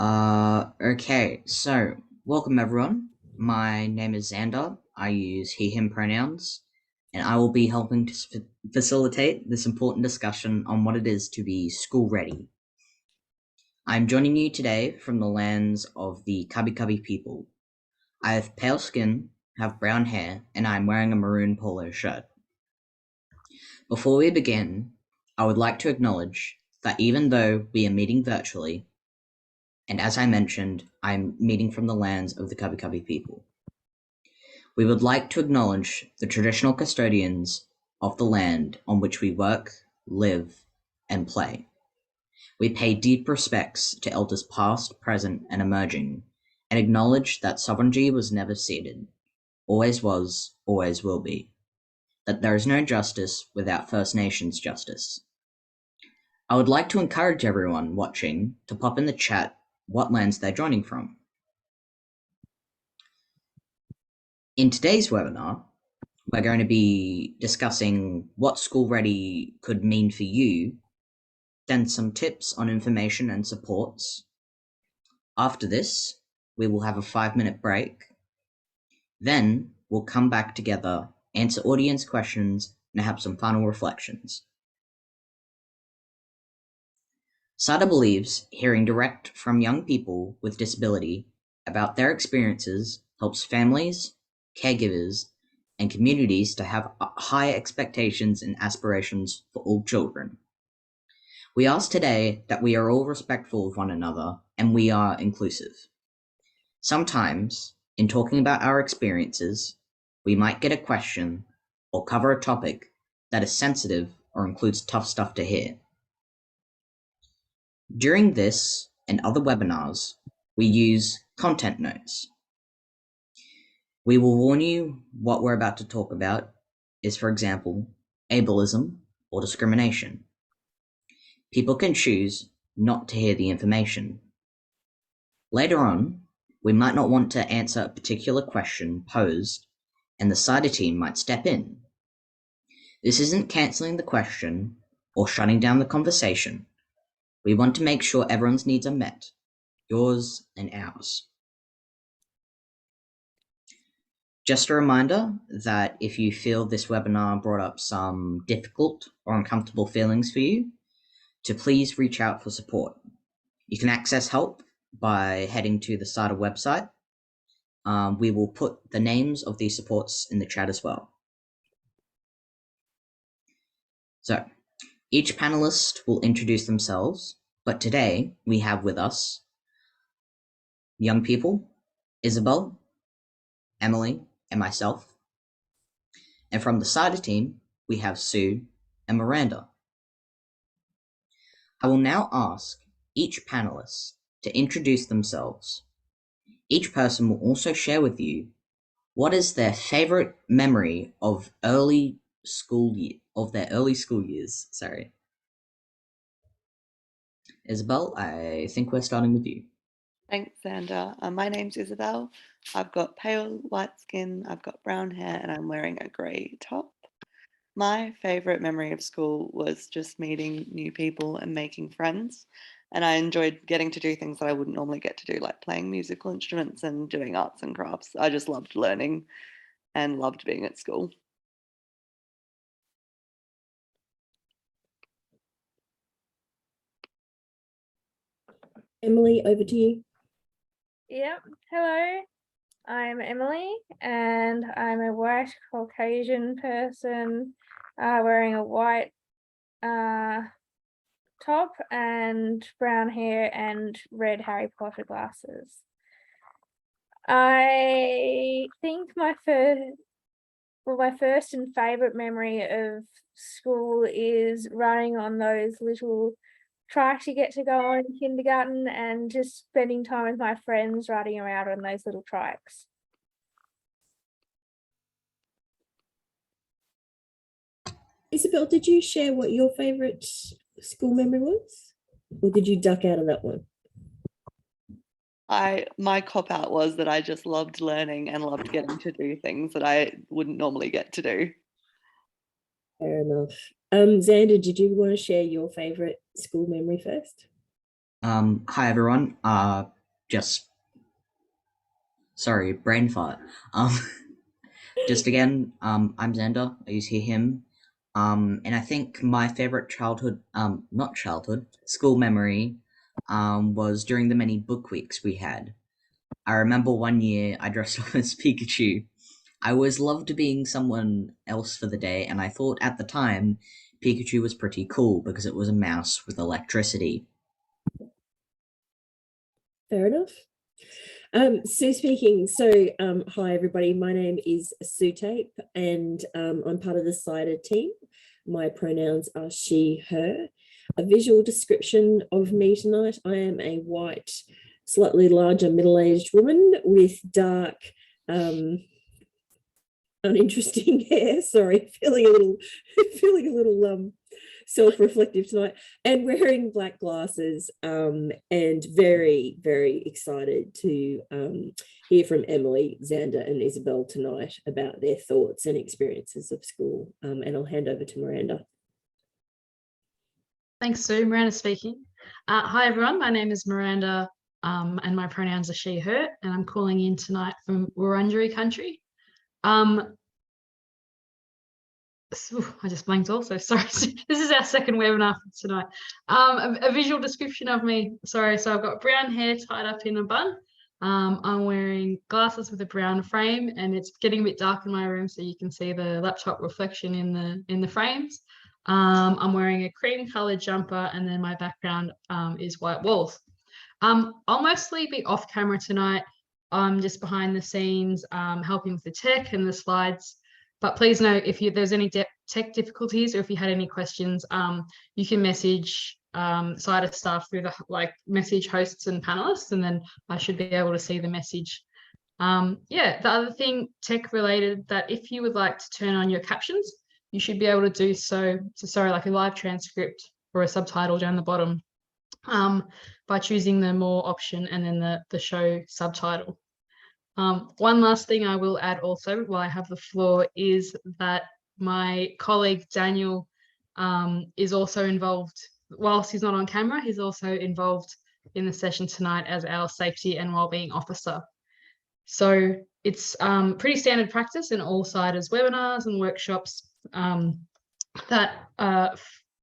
Okay, so welcome everyone. My name is Xander. I use he, him pronouns, and I will be helping to facilitate this important discussion on what it is to be school ready. I'm joining you today from the lands of the Cubby Cubby people. I have pale skin, have brown hair, and I'm wearing a maroon polo shirt. Before we begin, I would like to acknowledge that even though we are meeting virtually, and as I mentioned, I'm meeting from the lands of the Cubby Cubby people, we would like to acknowledge the traditional custodians of the land on which we work, live, and play. We pay deep respects to elders past, present, and emerging, and acknowledge that sovereignty was never ceded, always was, always will be, that there is no justice without First Nations justice. I would like to encourage everyone watching to pop in the chat what lands they're joining from. In today's webinar, we're going to be discussing what school ready could mean for you, then some tips on information and supports. After this, we will have a 5-minute break. Then we'll come back together, answer audience questions, and have some final reflections. CYDA believes hearing direct from young people with disability about their experiences helps families, caregivers, and communities to have high expectations and aspirations for all children. We ask today that we are all respectful of one another and we are inclusive. Sometimes, in talking about our experiences, we might get a question or cover a topic that is sensitive or includes tough stuff to hear. During this and other webinars, we use content notes. We will warn you what we're about to talk about is, for example, ableism or discrimination. People can choose not to hear the information. Later on, we might not want to answer a particular question posed, and the CYDA team might step in. This isn't cancelling the question or shutting down the conversation. We want to make sure everyone's needs are met, yours and ours. Just a reminder that if you feel this webinar brought up some difficult or uncomfortable feelings for you, to please reach out for support. You can access help by heading to the CYDA website. We will put the names of these supports in the chat as well. So, each panelist will introduce themselves, but today we have with us young people, Isabel, Emily, and myself. And from the CYDA team, we have Sue and Miranda. I will now ask each panelist to introduce themselves. Each person will also share with you what is their favorite memory of their early school years. Sorry. Isabel, I think we're starting with you. Thanks, Xander. My name's Isabel. I've got pale white skin, I've got brown hair, and I'm wearing a grey top. My favourite memory of school was just meeting new people and making friends. And I enjoyed getting to do things that I wouldn't normally get to do, like playing musical instruments and doing arts and crafts. I just loved learning and loved being at school. Emily, over to you. Yep. Hello, I'm Emily and I'm a white Caucasian person wearing a white top and brown hair and red Harry Potter glasses. I think my first and favorite memory of school is running on those little tracks you get to go on in kindergarten and just spending time with my friends riding around on those little tracks. Isabel, did you share what your favourite school memory was? Or did you duck out of that one? My cop-out was that I just loved learning and loved getting to do things that I wouldn't normally get to do. Fair enough. Xander, did you want to share your favourite school memory first? Hi everyone. Just sorry, brain fart. Um, just again, I'm Xander. I use he, him. And I think my favorite not childhood, school memory, was during the many book weeks we had. I remember one year I dressed up as Pikachu. I always loved being someone else for the day, and I thought at the time Pikachu was pretty cool because it was a mouse with electricity. Fair enough. Sue speaking. Hi everybody. My name is Sept, and I'm part of the CYDA team. My pronouns are she, her. A visual description of me tonight. I am a white, slightly larger middle-aged woman with dark, uninteresting hair. Sorry, feeling a little self-reflective tonight, and wearing black glasses, and very, very excited to hear from Emily, Xander and Isabel tonight about their thoughts and experiences of school. And I'll hand over to Miranda. Thanks, Sue. Miranda speaking. Hi, everyone. My name is Miranda, and my pronouns are she, her, and I'm calling in tonight from Wurundjeri country. I just blanked also, sorry. This is our second webinar for tonight. A visual description of me. Sorry, so I've got brown hair tied up in a bun. I'm wearing glasses with a brown frame, and it's getting a bit dark in my room, so you can see the laptop reflection in the frames. I'm wearing a cream colored jumper, and then my background is white walls. I'll mostly be off camera tonight. I'm just behind the scenes, helping with the tech and the slides. But please note, if there's any tech difficulties, or if you had any questions, you can message CYDA staff through the message hosts and panelists, and then I should be able to see the message. Yeah, the other thing tech related, that if you would like to turn on your captions, you should be able to do so. Sorry, like a live transcript or a subtitle down the bottom, by choosing the more option and then the show subtitle. One last thing I will add also while I have the floor is that my colleague Daniel is also involved, whilst he's not on camera, he's also involved in the session tonight as our safety and wellbeing officer. So it's pretty standard practice in all CYDA's webinars and workshops that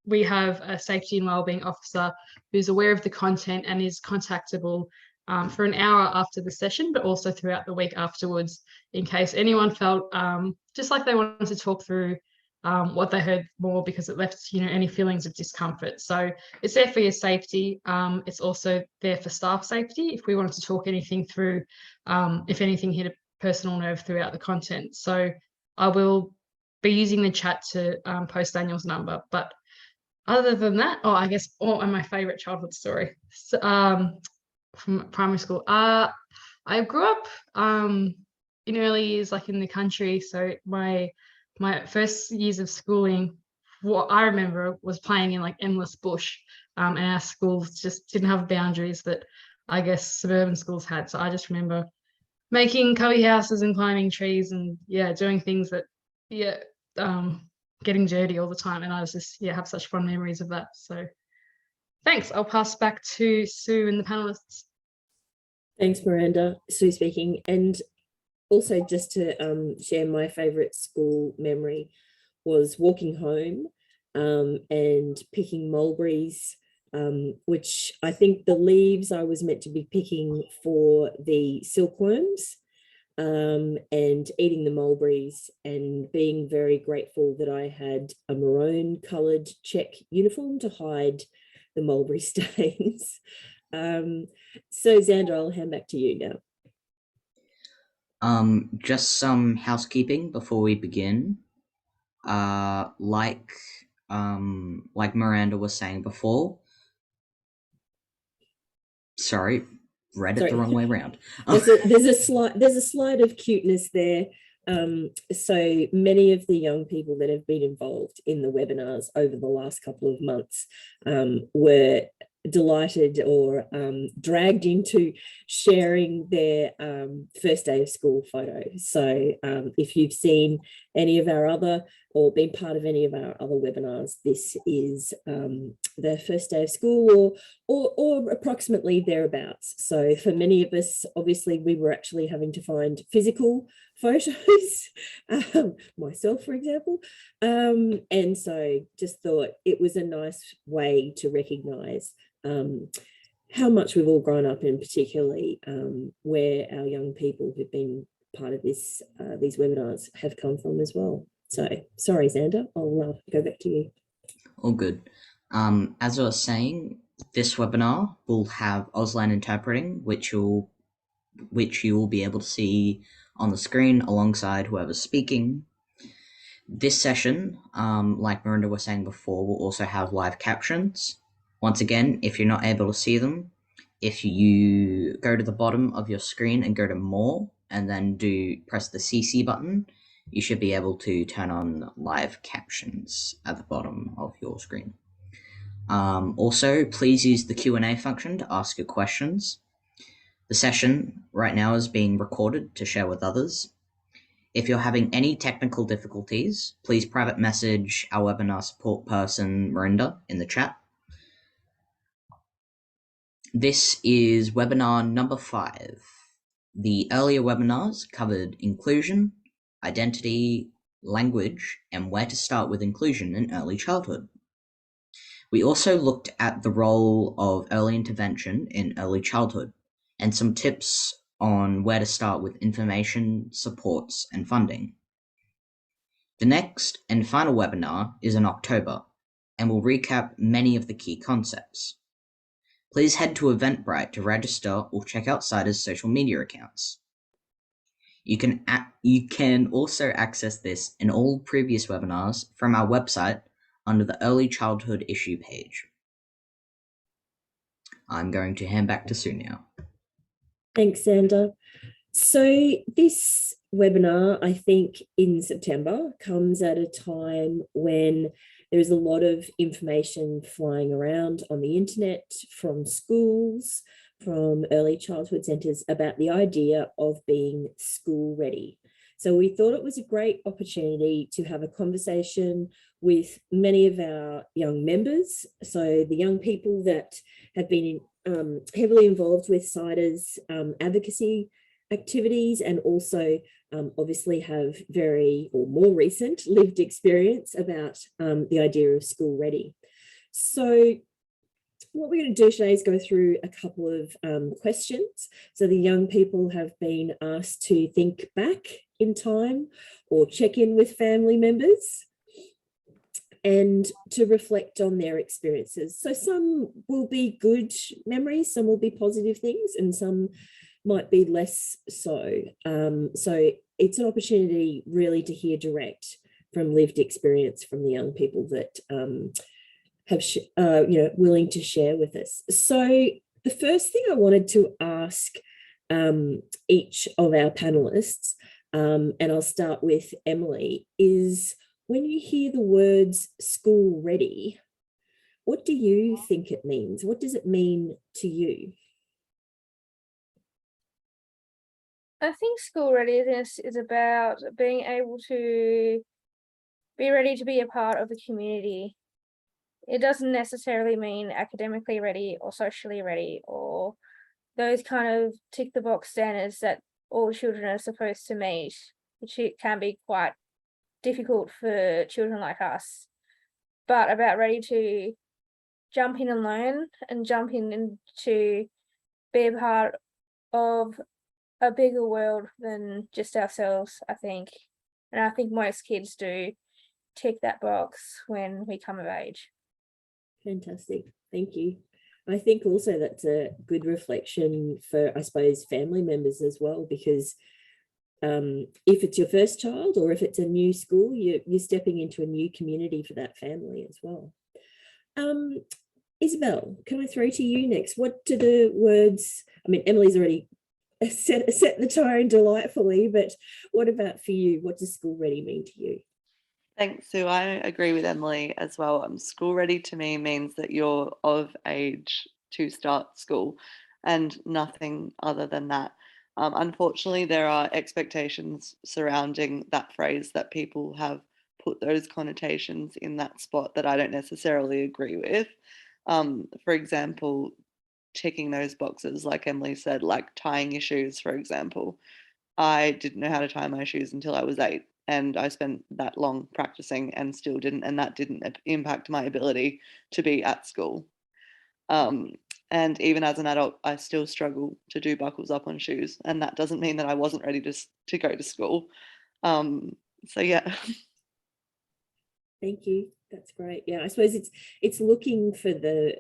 we have a safety and wellbeing officer who's aware of the content and is contactable for an hour after the session, but also throughout the week afterwards, in case anyone felt just like they wanted to talk through what they heard more, because it left any feelings of discomfort. So it's there for your safety. It's also there for staff safety if we wanted to talk anything through, if anything hit a personal nerve throughout the content. So I will be using the chat to post Daniel's number. But other than that, and my favorite childhood story. So, from primary school. I grew up in early years, like in the country. So my first years of schooling, what I remember was playing in like endless bush, and our schools just didn't have boundaries that I guess suburban schools had. So I just remember making cubby houses and climbing trees and doing things that getting dirty all the time. And I was just have such fond memories of that. So thanks. I'll pass back to Sue and the panelists. Thanks, Miranda. Sue speaking. And also just to share my favourite school memory was walking home and picking mulberries, which I think the leaves I was meant to be picking for the silkworms, and eating the mulberries and being very grateful that I had a maroon coloured check uniform to hide the mulberry stains. So Xander, I'll hand back to you now. Just some housekeeping before we begin. Like Miranda was saying before. Sorry, read it the wrong way around. There's a slide of cuteness there. So many of the young people that have been involved in the webinars over the last couple of months were delighted or dragged into sharing their first day of school photo. So if you've seen any of our other or been part of any of our other webinars, this is the first day of school or approximately thereabouts. So for many of us, obviously, we were actually having to find physical photos, myself, for example. And so just thought it was a nice way to recognise how much we've all grown up, and particularly where our young people who've been part of this these webinars have come from as well. So sorry, Xander, I'll go back to you. All good. As I was saying, this webinar will have Auslan interpreting, which you will be able to see on the screen alongside whoever's speaking. This session, like Miranda was saying before, will also have live captions. Once again, if you're not able to see them, if you go to the bottom of your screen and go to More, and then press the CC button, you should be able to turn on live captions at the bottom of your screen. Also, please use the Q&A function to ask your questions. The session right now is being recorded to share with others. If you're having any technical difficulties, please private message our webinar support person, Miranda, in the chat. This is webinar number 5. The earlier webinars covered inclusion, identity, language, and where to start with inclusion in early childhood. We also looked at the role of early intervention in early childhood and some tips on where to start with information, supports, and funding. The next and final webinar is in October and will recap many of the key concepts. Please head to Eventbrite to register or check out CYDA's social media accounts. You can also access this and all previous webinars from our website under the Early Childhood issue page. I'm going to hand back to Sue now. Thanks, Xander. So this webinar, I think in September, comes at a time when there's a lot of information flying around on the internet from schools, from early childhood centres about the idea of being school ready. So we thought it was a great opportunity to have a conversation with many of our young members. So the young people that have been heavily involved with CYDA's advocacy activities, and also obviously have more recent lived experience about the idea of school ready. So what we're going to do today is go through a couple of questions. So the young people have been asked to think back in time or check in with family members and to reflect on their experiences. So some will be good memories, some will be positive things, and some might be less so. So it's an opportunity really to hear direct from lived experience from the young people that have willing to share with us. So the first thing I wanted to ask each of our panelists, and I'll start with Emily, is when you hear the words school ready, what do you think it means? What does it mean to you? I think school readiness is about being able to be ready to be a part of a community. It doesn't necessarily mean academically ready or socially ready or those kind of tick the box standards that all children are supposed to meet, which it can be quite difficult for children like us, but about ready to jump in and learn and jump in and to be a part of a bigger world than just ourselves, I think. And I think most kids do tick that box when we come of age. Fantastic, thank you. I think also that's a good reflection for, I suppose, family members as well, because if it's your first child or if it's a new school, you're stepping into a new community for that family as well. Isabel, can I throw to you next? What do the words, I mean, Emily's already set the tone delightfully, but what about for you? What does school ready mean to you? Thanks, Sue. I agree with Emily as well. School ready to me means that you're of age to start school and nothing other than that. Unfortunately, there are expectations surrounding that phrase that people have put those connotations in that spot that I don't necessarily agree with. For example, ticking those boxes, like Emily said, like tying your shoes, for example. I didn't know how to tie my shoes until I was 8, and I spent that long practicing and still didn't, and that didn't impact my ability to be at school. And even as an adult, I still struggle to do buckles up on shoes, and that doesn't mean that I wasn't ready to go to school. So yeah. Thank you. That's great. Yeah, I suppose it's looking for the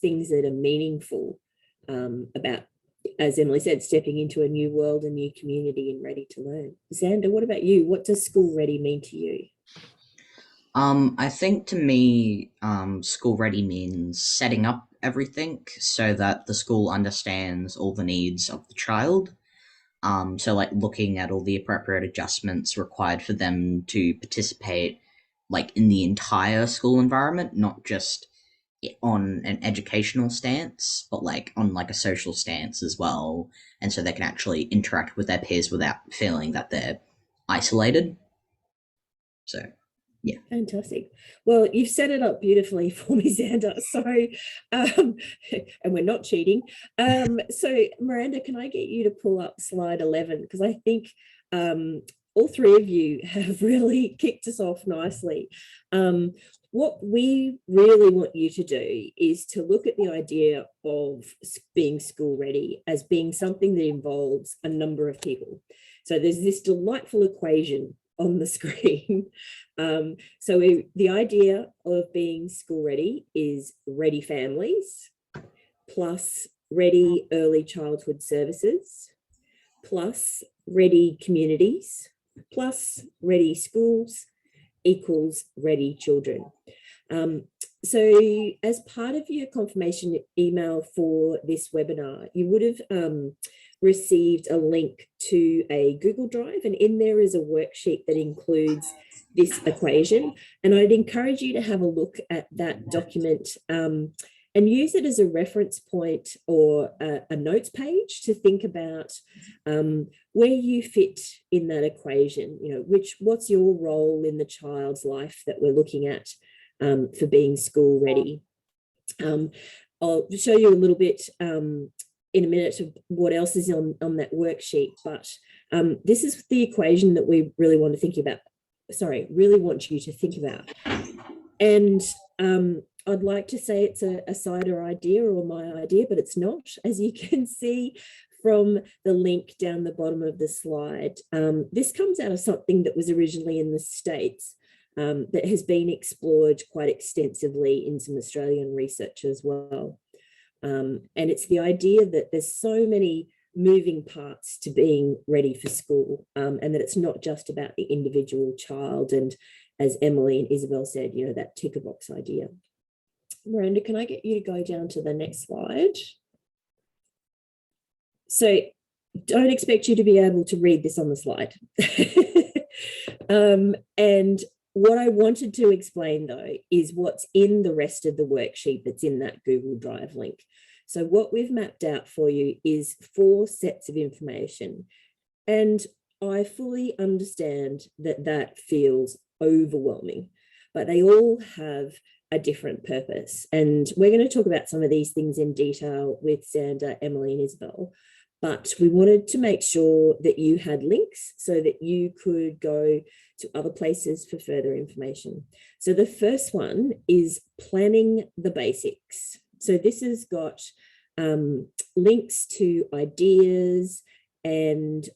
things that are meaningful about, as Emily said, stepping into a new world, a new community, and ready to learn. Xander, what about you? What does school ready mean to you? I think to me, school ready means setting up everything so that the school understands all the needs of the child. So like looking at all the appropriate adjustments required for them to participate like in the entire school environment, not just on an educational stance, but like on like a social stance as well. And so they can actually interact with their peers without feeling that they're isolated. So yeah. Fantastic. Well, you've set it up beautifully for me, Xander. So, and we're not cheating. So Miranda, can I get you to pull up slide 11? Because I think all three of you have really kicked us off nicely. What we really want you to do is to look at the idea of being school ready as being something that involves a number of people. So there's this delightful equation on the screen. The idea of being school ready is ready families plus ready early childhood services plus ready communities plus ready schools equals ready children. So as part of your confirmation email for this webinar, you would have received a link to a Google Drive, and in there is a worksheet that includes this equation. And I'd encourage you to have a look at that document and use it as a reference point or a notes page to think about where you fit in that equation. You know, what's your role in the child's life that we're looking at for being school ready. I'll show you a little bit in a minute of what else is on that worksheet, but this is the equation that we really want you to think about. And I'd like to say it's a CYDA idea or my idea, but it's not, as you can see from the link down the bottom of the slide. This comes out of something that was originally in the States that has been explored quite extensively in some Australian research as well. And it's the idea that there's so many moving parts to being ready for school, and that it's not just about the individual child. And as Emily and Isabel said, you know, that ticker box idea. Miranda, can I get you to go down to the next slide? So don't expect you to be able to read this on the slide. And what I wanted to explain, though, is what's in the rest of the worksheet that's in that Google Drive link. So what we've mapped out for you is 4 sets of information. And I fully understand that that feels overwhelming, but they all have a different purpose. And we're going to talk about some of these things in detail with Xander, Emily, and Isabel. But we wanted to make sure that you had links so that you could go to other places for further information. So the first one is planning the basics. So this has got links to ideas and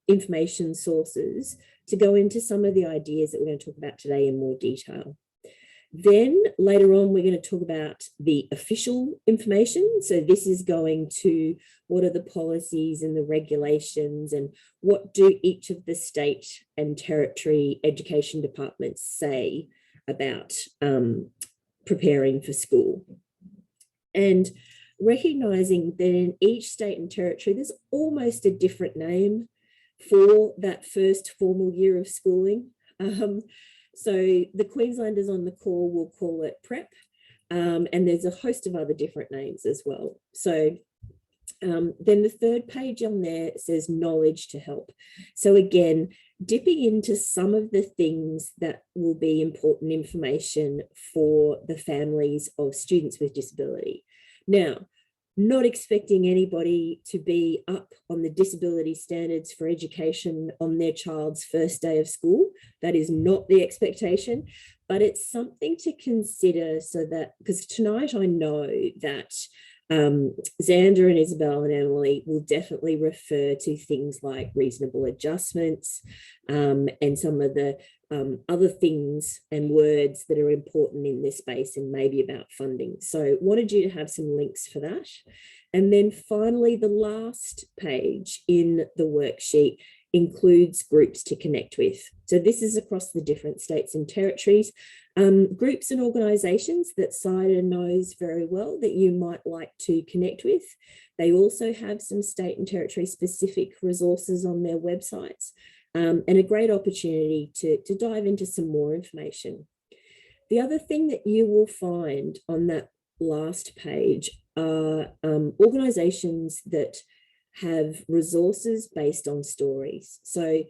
information sources to go into some of the ideas that we're going to talk about today in more detail. Then later on, we're going to talk about the official information. So this is going to what are the policies and the regulations and what do each of the state and territory education departments say about preparing for school. And recognizing that in each state and territory, there's almost a different name for that first formal year of schooling. So the Queenslanders on the call will call it prep, and there's a host of other different names as well. So then the third page on there says knowledge to help. So again, dipping into some of the things that will be important information for the families of students with disability. Now, not expecting anybody to be up on the disability standards for education on their child's first day of school. That is not the expectation, but it's something to consider, so that, because tonight I know that Xander and Isabel and Emily will definitely refer to things like reasonable adjustments and some of the other things and words that are important in this space, and maybe about funding. So wanted you to have some links for that. And then finally, the last page in the worksheet includes groups to connect with. So this is across the different states and territories. Groups and organisations that CYDA knows very well that you might like to connect with. They also have some state and territory specific resources on their websites, and a great opportunity to dive into some more information. The other thing that you will find on that last page are organisations that have resources based on stories. So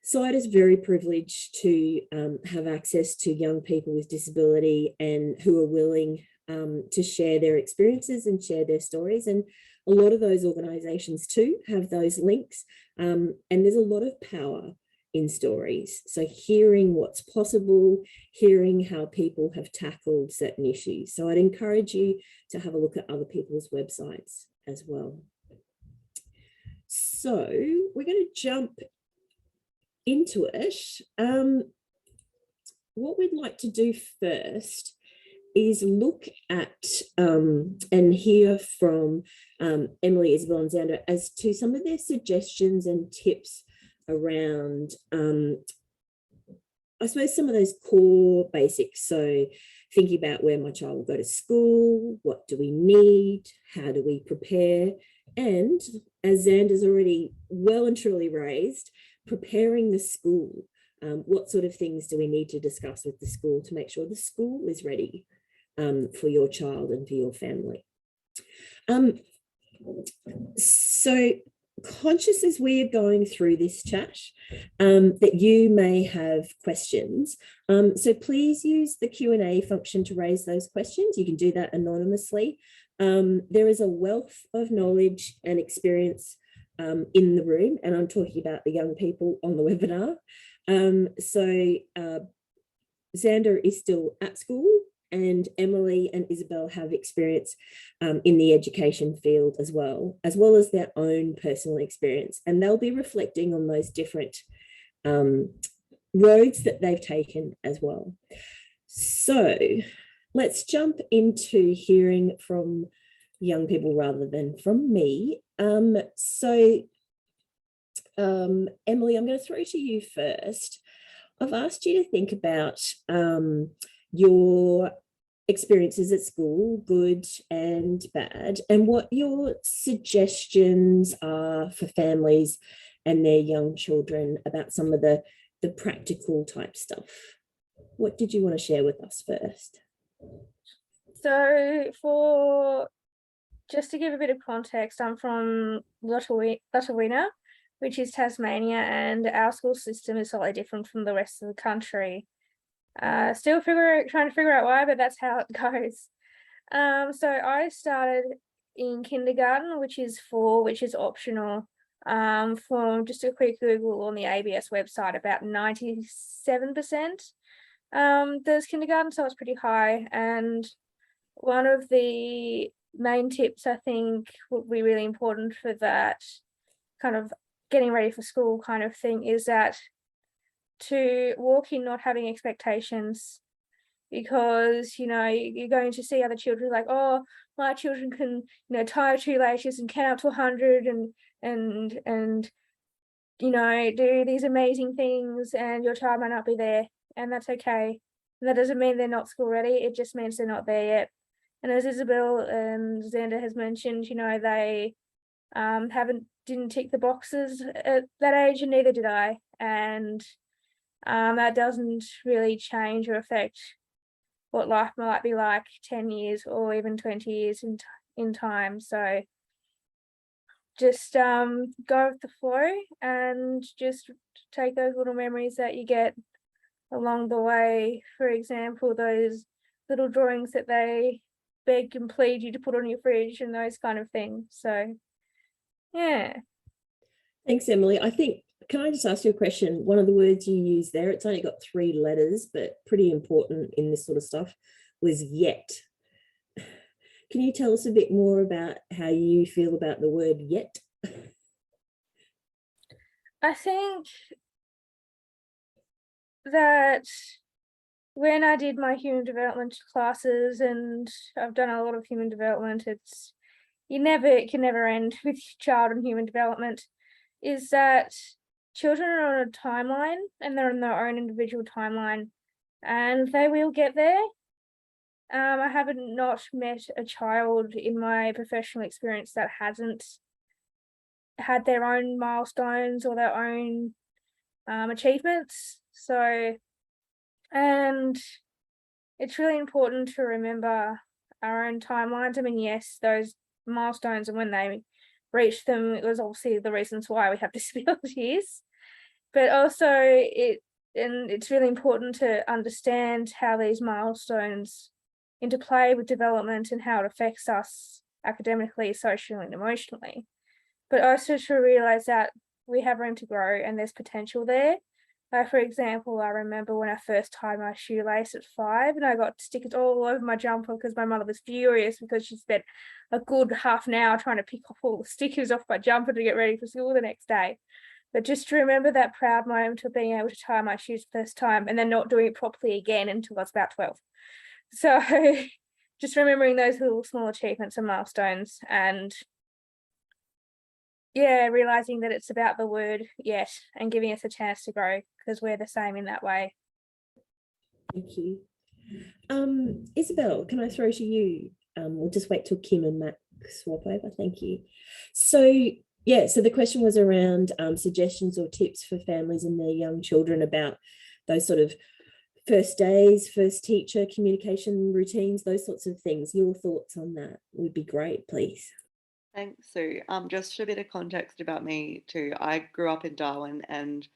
CYDA is very privileged to have access to young people with disability and who are willing to share their experiences and share their stories. And a lot of those organisations too have those links. And there's a lot of power in stories. So hearing what's possible, hearing how people have tackled certain issues. So I'd encourage you to have a look at other people's websites as well. So we're going to jump into it. What we'd like to do first is look at and hear from Emily, Isabel and Xander as to some of their suggestions and tips around, I suppose, some of those core basics. So thinking about where my child will go to school, what do we need, how do we prepare, and as Xander's already well and truly raised, preparing the school. What sort of things do we need to discuss with the school to make sure the school is ready for your child and for your family? So conscious as we are going through this chat that you may have questions. So please use the Q&A function to raise those questions. You can do that anonymously. There is a wealth of knowledge and experience in the room, and I'm talking about the young people on the webinar. Xander is still at school, and Emily and Isabel have experience in the education field as well as their own personal experience, and they'll be reflecting on those different roads that they've taken as well. So let's jump into hearing from young people rather than from me. Emily, I'm going to throw to you first. I've asked you to think about your experiences at school, good and bad, and what your suggestions are for families and their young children about some of the practical type stuff. What did you want to share with us first? So just to give a bit of context, I'm from Lutterwina, which is Tasmania, and our school system is slightly different from the rest of the country. Still trying to figure out why, but that's how it goes. So I started in kindergarten, which is optional. From just a quick Google on the ABS website, about 97% does kindergarten, so it's pretty high. And one of the main tips I think would be really important for that kind of getting ready for school kind of thing is that to walk in not having expectations, because you're going to see other children like, oh, my children can tie 2 laces and count up to 100 and do these amazing things, and your child might not be there, and that's okay. And that doesn't mean they're not school ready, it just means they're not there yet. And as Isabel and Xander has mentioned, they didn't tick the boxes at that age, and neither did I. And that doesn't really change or affect what life might be like 10 years or even 20 years in time. So just go with the flow and just take those little memories that you get along the way. For example, those little drawings that they beg and plead you to put on your fridge and those kind of things. So yeah. Thanks, Emily. I think, can I just ask you a question? One of the words you used there, it's only got 3 letters, but pretty important in this sort of stuff, was yet. Can you tell us a bit more about how you feel about the word yet? I think that when I did my human development classes, and I've done a lot of human development, it can never end with child and human development, is that children are on a timeline and they're on their own individual timeline and they will get there. I haven't not met a child in my professional experience that hasn't had their own milestones or their own achievements. So, and it's really important to remember our own timelines. I mean, yes, those milestones and when they reach them, it was obviously the reasons why we have disabilities, but also it's really important to understand how these milestones interplay with development and how it affects us academically, socially, and emotionally. But also to realize that we have room to grow and there's potential there. Like, for example, I remember when I first tied my shoelace at 5 and I got stickers all over my jumper because my mother was furious because she spent a good half an hour trying to pick off all the stickers off my jumper to get ready for school the next day. But just to remember that proud moment of being able to tie my shoes the first time and then not doing it properly again until I was about 12. So just remembering those little small achievements and milestones, and yeah, realizing that it's about the word yet and giving us a chance to grow because we're the same in that way. Thank you. Isabel, can I throw to you? We'll just wait till Kim and Matt swap over. Thank you. So yeah, so the question was around suggestions or tips for families and their young children about those sort of first days, first teacher, communication routines, those sorts of things. Your thoughts on that would be great, please. Thanks, Sue. Just a bit of context about me too. I grew up in Darwin and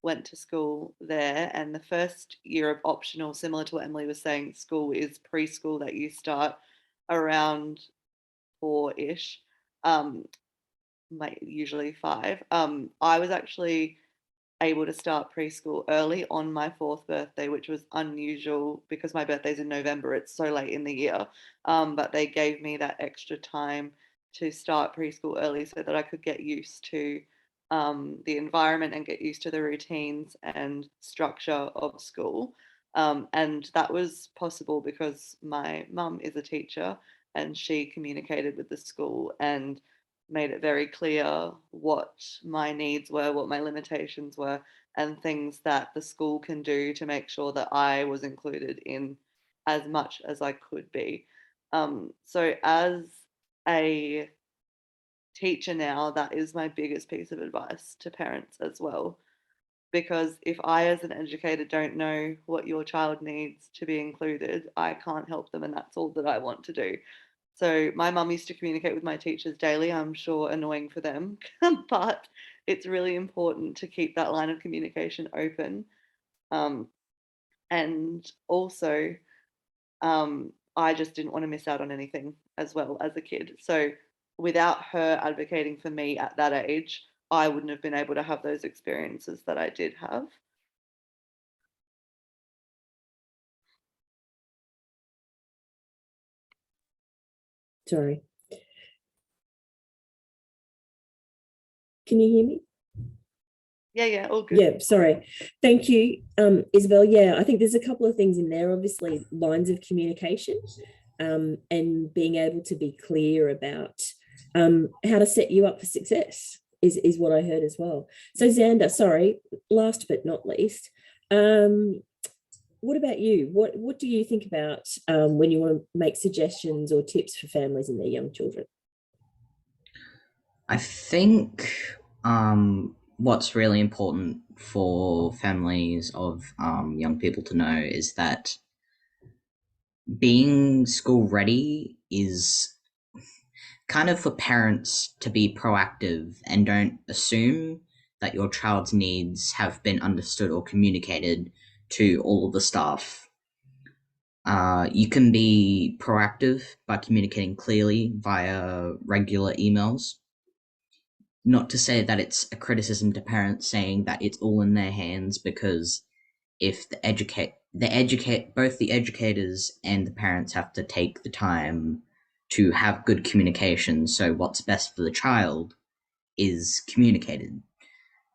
went to school there. And the first year of optional, similar to what Emily was saying, school is preschool that you start around 4-ish, usually 5. I was actually able to start preschool early on my 4th birthday, which was unusual because my birthday's in November. It's so late in the year. But they gave me that extra time to start preschool early so that I could get used to the environment and get used to the routines and structure of school. And that was possible because my mum is a teacher and she communicated with the school and made it very clear what my needs were, what my limitations were, and things that the school can do to make sure that I was included in as much as I could be. So as a teacher now, that is my biggest piece of advice to parents as well. Because if I, as an educator, don't know what your child needs to be included, I can't help them, and that's all that I want to do. So my mum used to communicate with my teachers daily. I'm sure annoying for them, but it's really important to keep that line of communication open. And also, I just didn't want to miss out on anything as well as a kid. So without her advocating for me at that age, I wouldn't have been able to have those experiences that I did have. Sorry. Can you hear me? Yeah, all good. Yeah, sorry. Thank you, Isabel. Yeah, I think there's a couple of things in there. Obviously, lines of communication and being able to be clear about how to set you up for success is what I heard as well. So Xander, sorry, last but not least, what about you? What do you think about when you want to make suggestions or tips for families and their young children? I think what's really important for families of young people to know is that being school ready is kind of for parents to be proactive and don't assume that your child's needs have been understood or communicated to all of the staff. You can be proactive by communicating clearly via regular emails. Not to say that it's a criticism to parents saying that it's all in their hands, because if both the educators and the parents have to take the time to have good communication, so what's best for the child is communicated,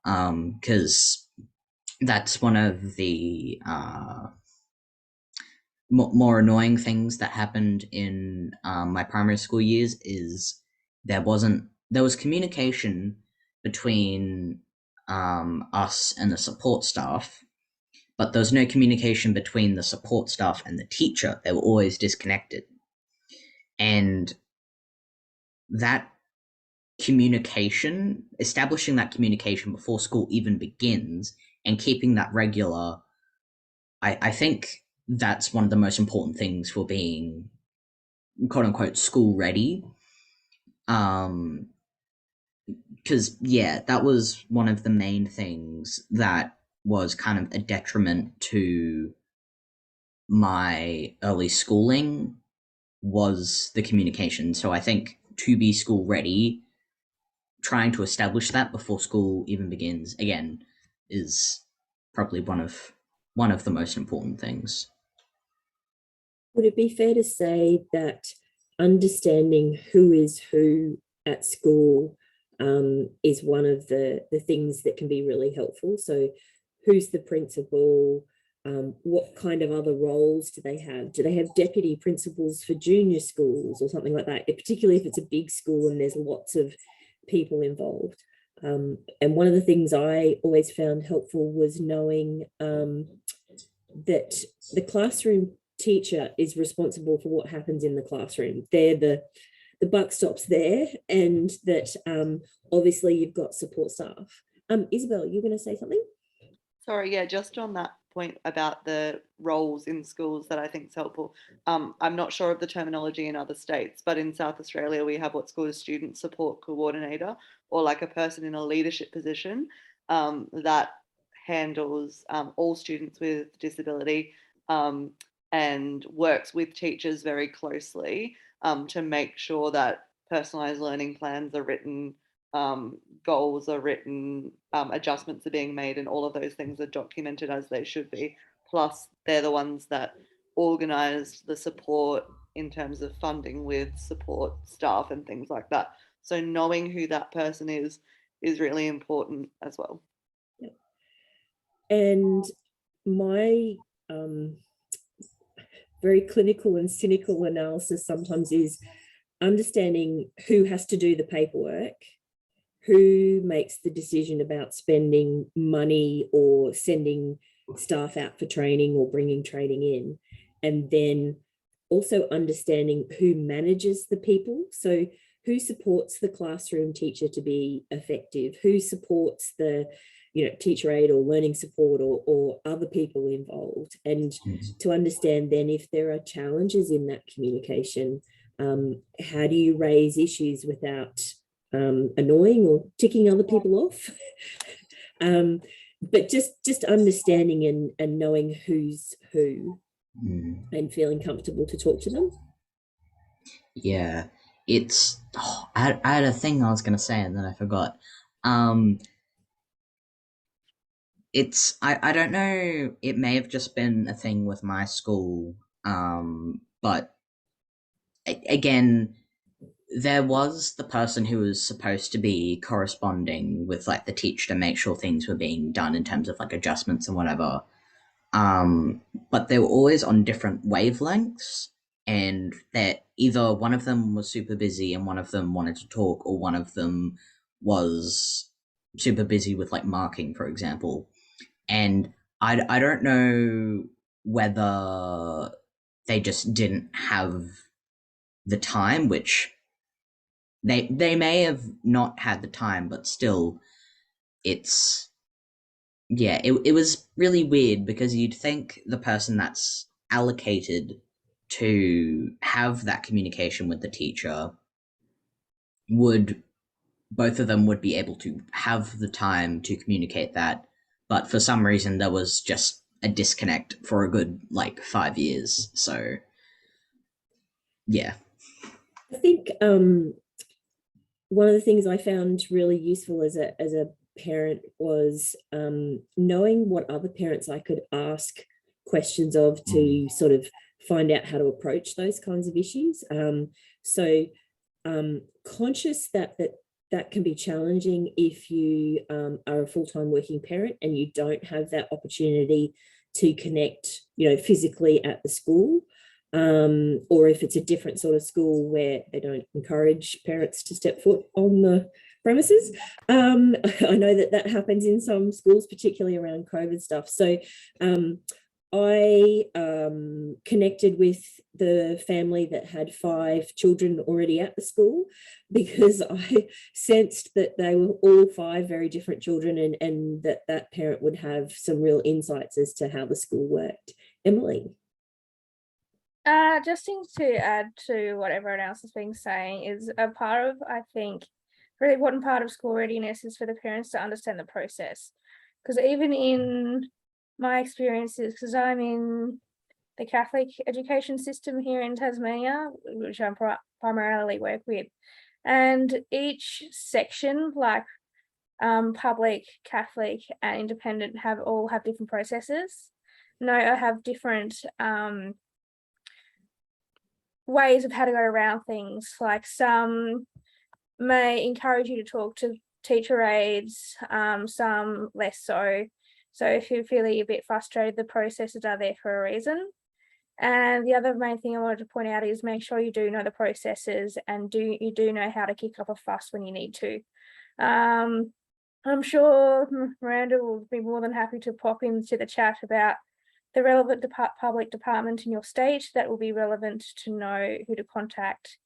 because that's one of the more annoying things that happened in my primary school years is there was communication between us and the support staff, but there was no communication between the support staff and the teacher. They were always disconnected. And that communication, establishing that communication before school even begins and keeping that regular, I think that's one of the most important things for being quote unquote school ready. Because that was one of the main things that was kind of a detriment to my early schooling, was the communication. So I think to be school ready, trying to establish that before school even begins, again, is probably one of the most important things. Would it be fair to say that understanding who is who at school is one of the things that can be really helpful? So who's the principal? What kind of other roles do they have? Do they have deputy principals for junior schools or something like that? Particularly if it's a big school and there's lots of people involved. And one of the things I always found helpful was knowing that the classroom teacher is responsible for what happens in the classroom. They're the buck stops there, and that obviously you've got support staff. Isabel, you're going to say something? Sorry, yeah, just on that point about the roles in schools that I think is helpful. I'm not sure of the terminology in other states, but in South Australia, we have what's called a student support coordinator, or like a person in a leadership position that handles all students with disability and works with teachers very closely to make sure that personalised learning plans are written, goals are written, adjustments are being made, and all of those things are documented as they should be. Plus, they're the ones that organise the support in terms of funding with support staff and things like that. So knowing who that person is really important as well. And my very clinical and cynical analysis sometimes is understanding who has to do the paperwork, who makes the decision about spending money or sending staff out for training or bringing training in, and then also understanding who manages the people. So who supports the classroom teacher to be effective, who supports the teacher aid or learning support or other people involved, and to understand then if there are challenges in that communication, how do you raise issues without annoying or ticking other people off? But just understanding and knowing who's who and feeling comfortable to talk to them. Yeah, it's I had a thing I was gonna say and then I forgot. It's I don't know, it may have just been a thing with my school, but again, there was the person who was supposed to be corresponding with like the teacher to make sure things were being done in terms of like adjustments and whatever. But they were always on different wavelengths, and that either one of them was super busy and one of them wanted to talk, or one of them was super busy with like marking, for example. And I don't know whether they just didn't have the time, which they may have not had the time, but still, it's it was really weird, because you'd think the person that's allocated to have that communication with the teacher would both of them would be able to have the time to communicate that, but for some reason there was just a disconnect for a good like 5 years. So yeah. I think one of the things I found really useful as a parent was knowing what other parents I could ask questions of to sort of find out how to approach those kinds of issues. So conscious that can be challenging if you are a full-time working parent and you don't have that opportunity to connect, physically at the school. Or if it's a different sort of school where they don't encourage parents to step foot on the premises. I know that happens in some schools, particularly around COVID stuff. So I connected with the family that had 5 children already at the school, because I sensed that they were all 5 very different children, and that parent would have some real insights as to how the school worked. Emily? Just things to add to what everyone else has been saying is a part of, I think, really important part of school readiness is for the parents to understand the process. Because even in my experiences, because I'm in the Catholic education system here in Tasmania, which I primarily work with, and each section, like public, Catholic, and independent, all have different processes. No, I have different ways of how to go around things. Like some may encourage you to talk to teacher aides, some less so. So if you're feeling a bit frustrated, the processes are there for a reason. And the other main thing I wanted to point out is make sure you do know the processes and you do know how to kick up a fuss when you need to. I'm sure Miranda will be more than happy to pop into the chat about the relevant public department in your state that will be relevant to know who to contact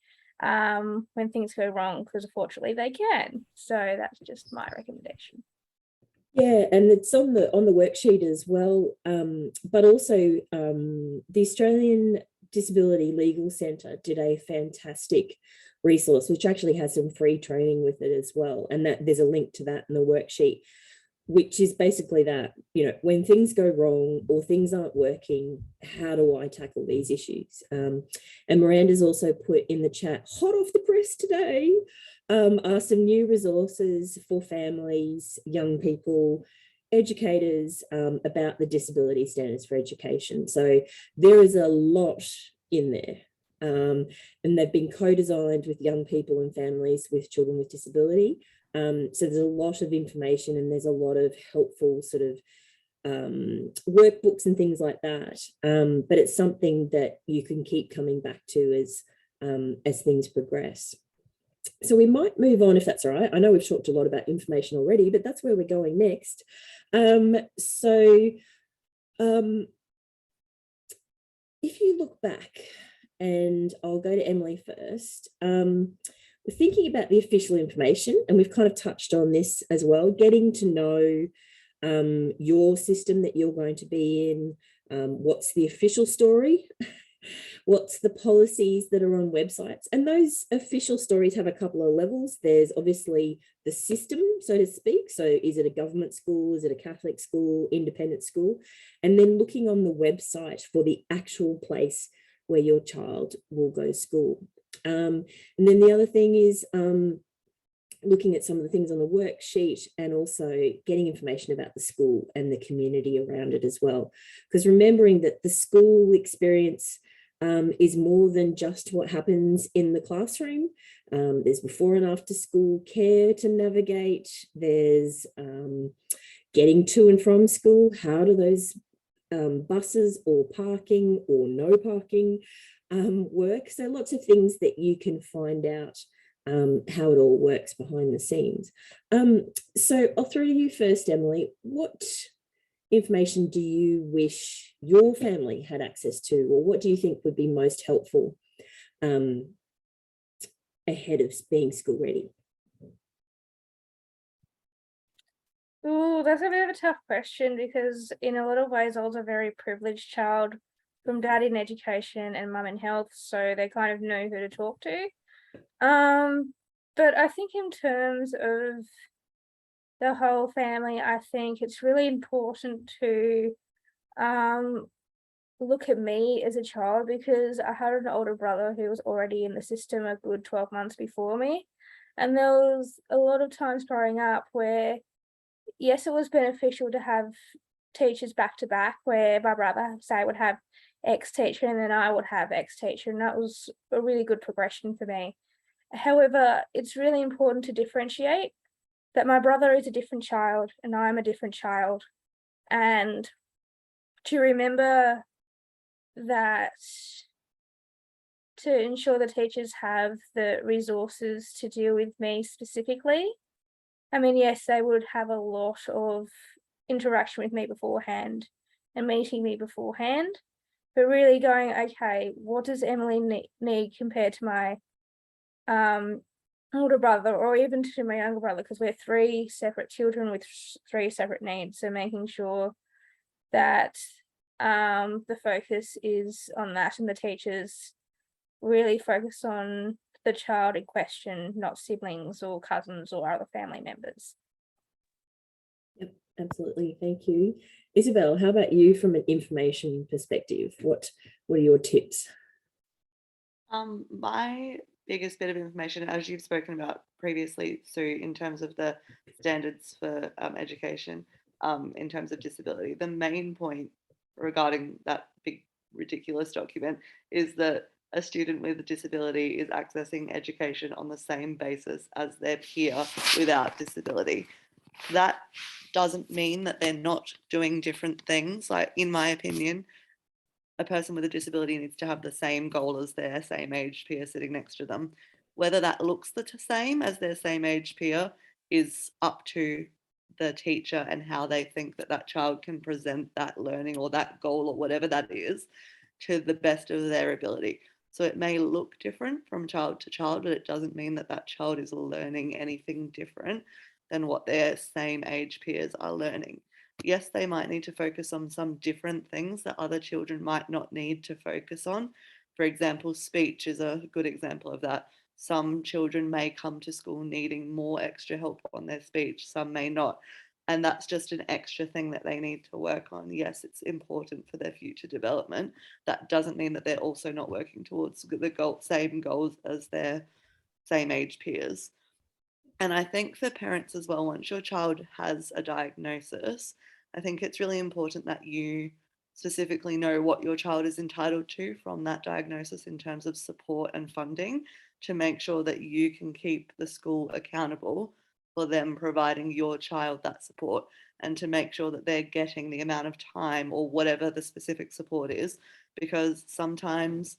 when things go wrong, because unfortunately they can. So that's just my recommendation. Yeah, and it's on the worksheet as well. But also the Australian Disability Legal Centre did a fantastic resource, which actually has some free training with it as well. And that there's a link to that in the worksheet, which is basically that, when things go wrong or things aren't working, how do I tackle these issues? And Miranda's also put in the chat, hot off the press today, are some new resources for families, young people, educators, about the disability standards for education. So there is a lot in there. And they've been co-designed with young people and families with children with disability. So there's a lot of information and there's a lot of helpful sort of workbooks and things like that. But it's something that you can keep coming back to as things progress. So we might move on, if that's all right. I know we've talked a lot about information already, but that's where we're going next. If you look back, and I'll go to Emily first, we're thinking about the official information, and we've kind of touched on this as well, getting to know your system that you're going to be in, what's the official story, what's the policies that are on websites. And those official stories have a couple of levels. There's obviously the system, so to speak. So is it a government school? Is it a Catholic school, independent school? And then looking on the website for the actual place where your child will go to school. And then the other thing is looking at some of the things on the worksheet and also getting information about the school and the community around it as well. Because remembering that the school experience is more than just what happens in the classroom. There's before and after school care to navigate. There's getting to and from school. How do those buses or parking or no parking work? So lots of things that you can find out how it all works behind the scenes. So I'll throw to you first, Emily. What information do you wish your family had access to, or what do you think would be most helpful ahead of being school ready? Oh, that's a bit of a tough question, because in a lot of ways I was a very privileged child, from dad in education and mum in health, so they kind of know who to talk to. But I think in terms of the whole family, I think it's really important to look at me as a child, because I had an older brother who was already in the system a good 12 months before me. And there was a lot of times growing up where, yes, it was beneficial to have teachers back to back, where my brother, say, would have X teacher and then I would have X teacher. And that was a really good progression for me. However, it's really important to differentiate that my brother is a different child and I'm a different child. And to remember that, to ensure the teachers have the resources to deal with me specifically. I mean, yes, they would have a lot of interaction with me beforehand and meeting me beforehand, but really going, okay, what does Emily need compared to my older brother, or even to my younger brother, because we're 3 separate children with 3 separate needs. So making sure that the focus is on that, and the teachers really focus on the child in question, not siblings or cousins or other family members. Yep, absolutely. Thank you. Isabel, how about you from an information perspective? What are your tips? My biggest bit of information, as you've spoken about previously, Sue, in terms of the standards for education, in terms of disability, the main point regarding that big ridiculous document is that a student with a disability is accessing education on the same basis as their peer without disability. That doesn't mean that they're not doing different things. Like, in my opinion, a person with a disability needs to have the same goal as their same age peer sitting next to them. Whether that looks the same as their same age peer is up to the teacher and how they think that that child can present that learning or that goal or whatever that is to the best of their ability. So it may look different from child to child, but it doesn't mean that that child is learning anything different than what their same age peers are learning. Yes, they might need to focus on some different things that other children might not need to focus on. For example, speech is a good example of that. Some children may come to school needing more extra help on their speech, some may not. And that's just an extra thing that they need to work on. Yes, it's important for their future development. That doesn't mean that they're also not working towards the same goals as their same age peers. And I think for parents as well, once your child has a diagnosis, I think it's really important that you specifically know what your child is entitled to from that diagnosis in terms of support and funding, to make sure that you can keep the school accountable for them providing your child that support, and to make sure that they're getting the amount of time or whatever the specific support is. Because sometimes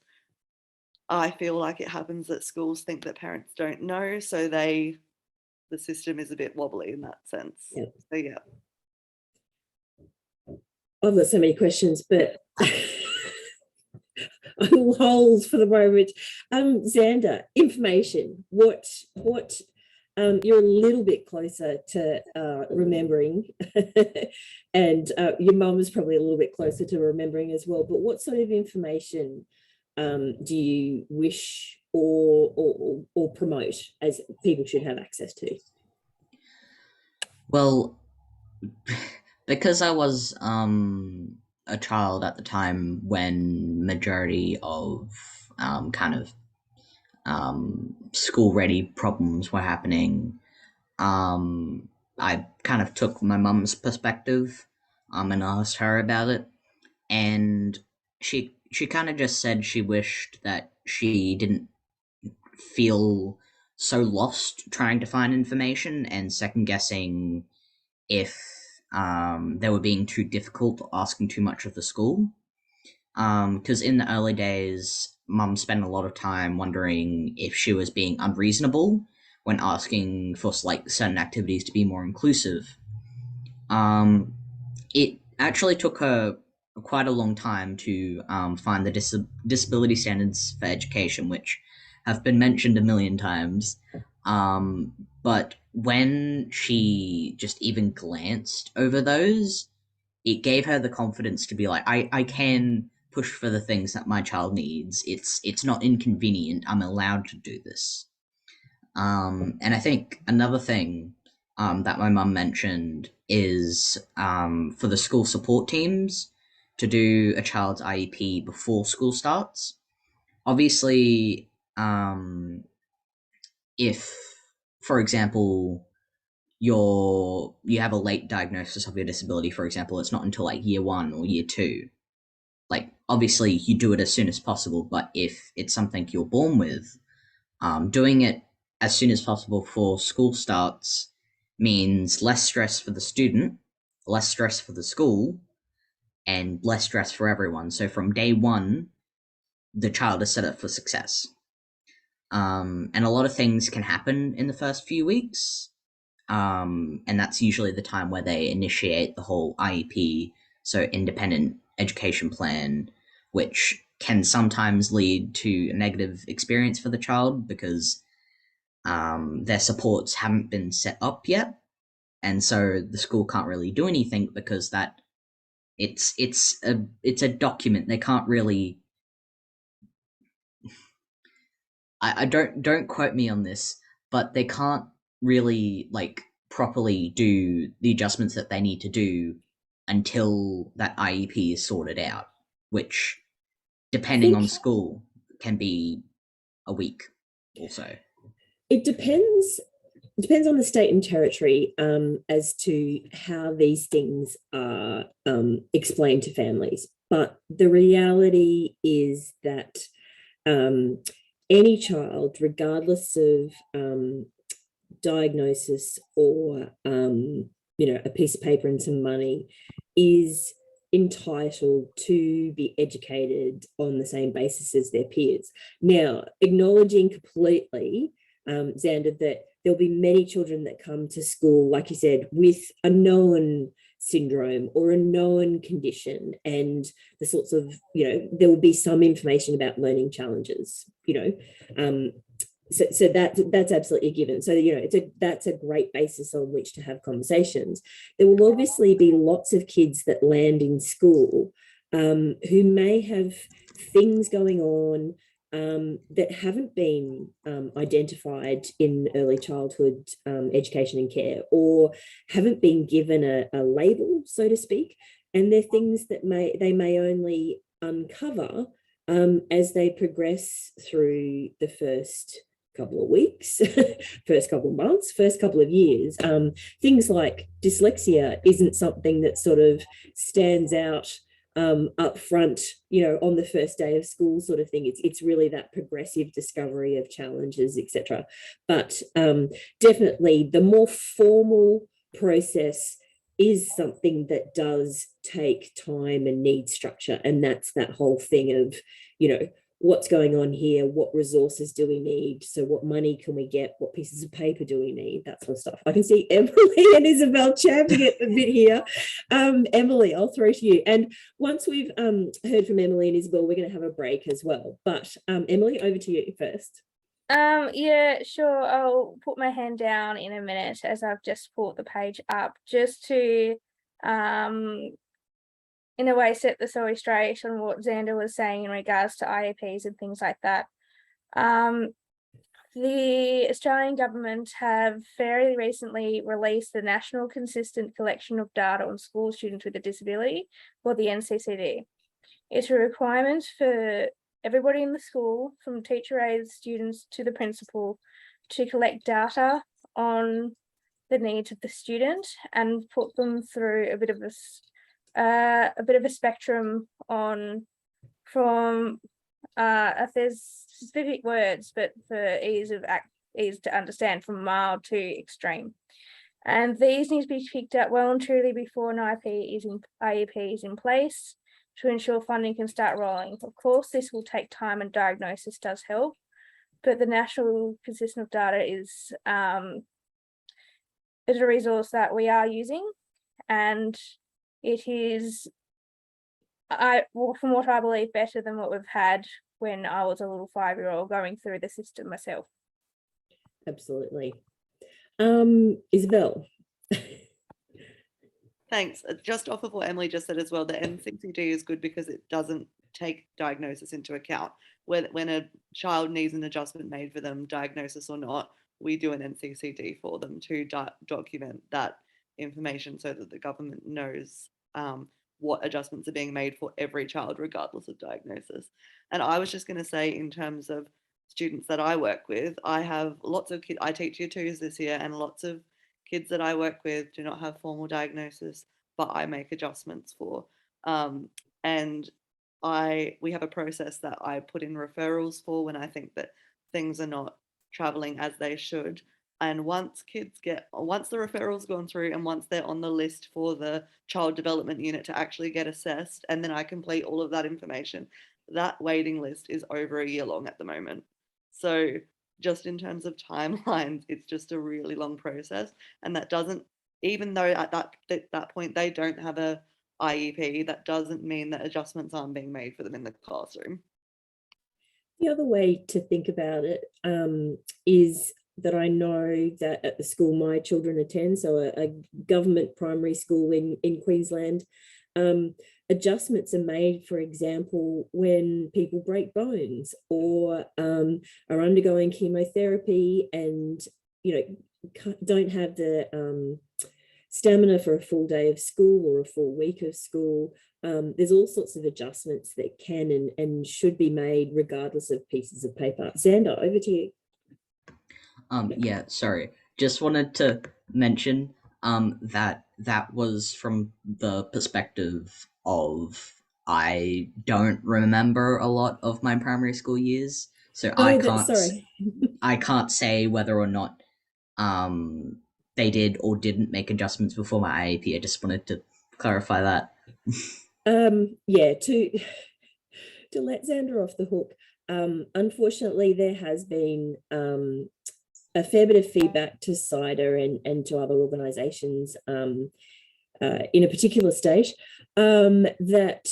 I feel like it happens that schools think that parents don't know, so the system is a bit wobbly in that sense. Yeah. So yeah. I've got so many questions, but I'll hold for the moment. Xander, information. What you're a little bit closer to remembering, and your mum is probably a little bit closer to remembering as well. But what sort of information do you wish or promote as people should have access to? Well, because I was a child at the time when majority of kind of school ready problems were happening, I kind of took my mum's perspective and asked her about it, and she kind of just said she wished that she didn't feel so lost trying to find information and second guessing if they were being too difficult or asking too much of the school. Because in the early days, mum spent a lot of time wondering if she was being unreasonable when asking for like certain activities to be more inclusive. It actually took her quite a long time to find the disability standards for education, which have been mentioned a million times. But when she just even glanced over those, it gave her the confidence to be like, I can push for the things that my child needs. It's not inconvenient. I'm allowed to do this. And I think another thing that my mum mentioned is for the school support teams to do a child's IEP before school starts. Obviously, if, for example, you have a late diagnosis of your disability, for example, it's not until like year 1 or year 2. Like, obviously, you do it as soon as possible, but if it's something you're born with, doing it as soon as possible before school starts means less stress for the student, less stress for the school, and less stress for everyone. So from day 1, the child is set up for success. And a lot of things can happen in the first few weeks. And that's usually the time where they initiate the whole IEP, so independent education plan, which can sometimes lead to a negative experience for the child because their supports haven't been set up yet, and so the school can't really do anything because that it's a document. They can't really. I don't quote me on this, but they can't really like properly do the adjustments that they need to do until that IEP is sorted out, which, depending on school, can be a week or so. It depends on the state and territory as to how these things are explained to families. But the reality is that any child, regardless of diagnosis or a piece of paper and some money, is entitled to be educated on the same basis as their peers. Now, acknowledging completely, Xander, that there'll be many children that come to school, like you said, with a known syndrome or a known condition, and the sorts of, there will be some information about learning challenges, so that's absolutely a given. So that's a great basis on which to have conversations. There will obviously be lots of kids that land in school who may have things going on that haven't been identified in early childhood education and care, or haven't been given a label, so to speak. And they're things that they may only uncover as they progress through the first couple of weeks, first couple of months, first couple of years. Things like dyslexia isn't something that sort of stands out up front, on the first day of school, sort of thing. It's really that progressive discovery of challenges, etc. But definitely the more formal process is something that does take time and needs structure. And that's that whole thing of, what's going on here? What resources do we need? So what money can we get? What pieces of paper do we need? That sort of stuff. I can see Emily and Isabel champing it a bit here. Emily, I'll throw to you. And once we've heard from Emily and Isabel, we're going to have a break as well. But Emily, over to you first. Yeah, sure. I'll put my hand down in a minute as I've just pulled the page up, just to in a way set the story straight on what Xander was saying in regards to IEPs and things like that. The Australian government have fairly recently released the National Consistent Collection of Data on School Students with a Disability, or the NCCD. It's a requirement for everybody in the school, from teacher aides, students to the principal, to collect data on the needs of the student and put them through a bit of a spectrum on from if there's specific words, but for ease to understand, from mild to extreme. And these need to be picked up well and truly before an IEP is in place to ensure funding can start rolling. Of course, this will take time, and diagnosis does help, but the National Consistent of Data is a resource that we are using, and it is, from what I believe, better than what we've had when I was a little 5-year-old going through the system myself. Absolutely. Isabel. Thanks. Just off of what Emily just said as well, the NCCD is good because it doesn't take diagnosis into account. When a child needs an adjustment made for them, diagnosis or not, we do an NCCD for them to document that information so that the government knows what adjustments are being made for every child, regardless of diagnosis. And I was just going to say, in terms of students that I work with, I have lots of kids, I teach year twos this year, and lots of kids that I work with do not have formal diagnosis, but I make adjustments for. And we have a process that I put in referrals for when I think that things are not traveling as they should. And once the referral's gone through and once they're on the list for the child development unit to actually get assessed, and then I complete all of that information, that waiting list is over a year long at the moment. So just in terms of timelines, it's just a really long process. And that doesn't, even though at that point they don't have a IEP, that doesn't mean that adjustments aren't being made for them in the classroom. The other way to think about it is that I know that at the school my children attend, so a government primary school in Queensland, adjustments are made, for example, when people break bones or are undergoing chemotherapy and, you know, don't have the stamina for a full day of school or a full week of school. There's all sorts of adjustments that can and should be made regardless of pieces of paper. Xander, over to you. Yeah, sorry. Just wanted to mention that was from the perspective of I don't remember a lot of my primary school years, so I can't say whether or not they did or didn't make adjustments before my IEP. I just wanted to clarify that. Yeah, to let Xander off the hook. Unfortunately, there has been a fair bit of feedback to CYDA and to other organisations in a particular state that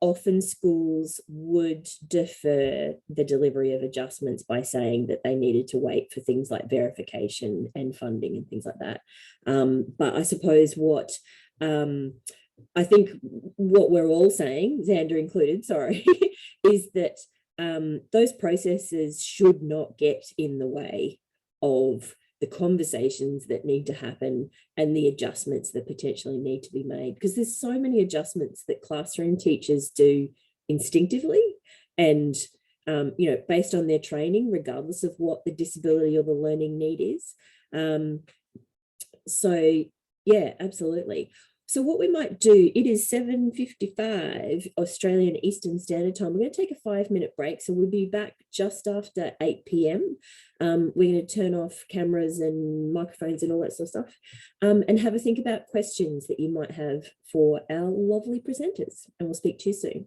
often schools would defer the delivery of adjustments by saying that they needed to wait for things like verification and funding and things like that. But I suppose what I think what we're all saying, Xander included, sorry, is that those processes should not get in the way of the conversations that need to happen and the adjustments that potentially need to be made, because there's so many adjustments that classroom teachers do instinctively and you know, based on their training, regardless of what the disability or the learning need is. So yeah, absolutely. So what we might do, it is 7:55 Australian Eastern Standard Time. We're going to take a 5-minute break. So we'll be back just after 8 p.m. We're going to turn off cameras and microphones and all that sort of stuff and have a think about questions that you might have for our lovely presenters. And we'll speak to you soon.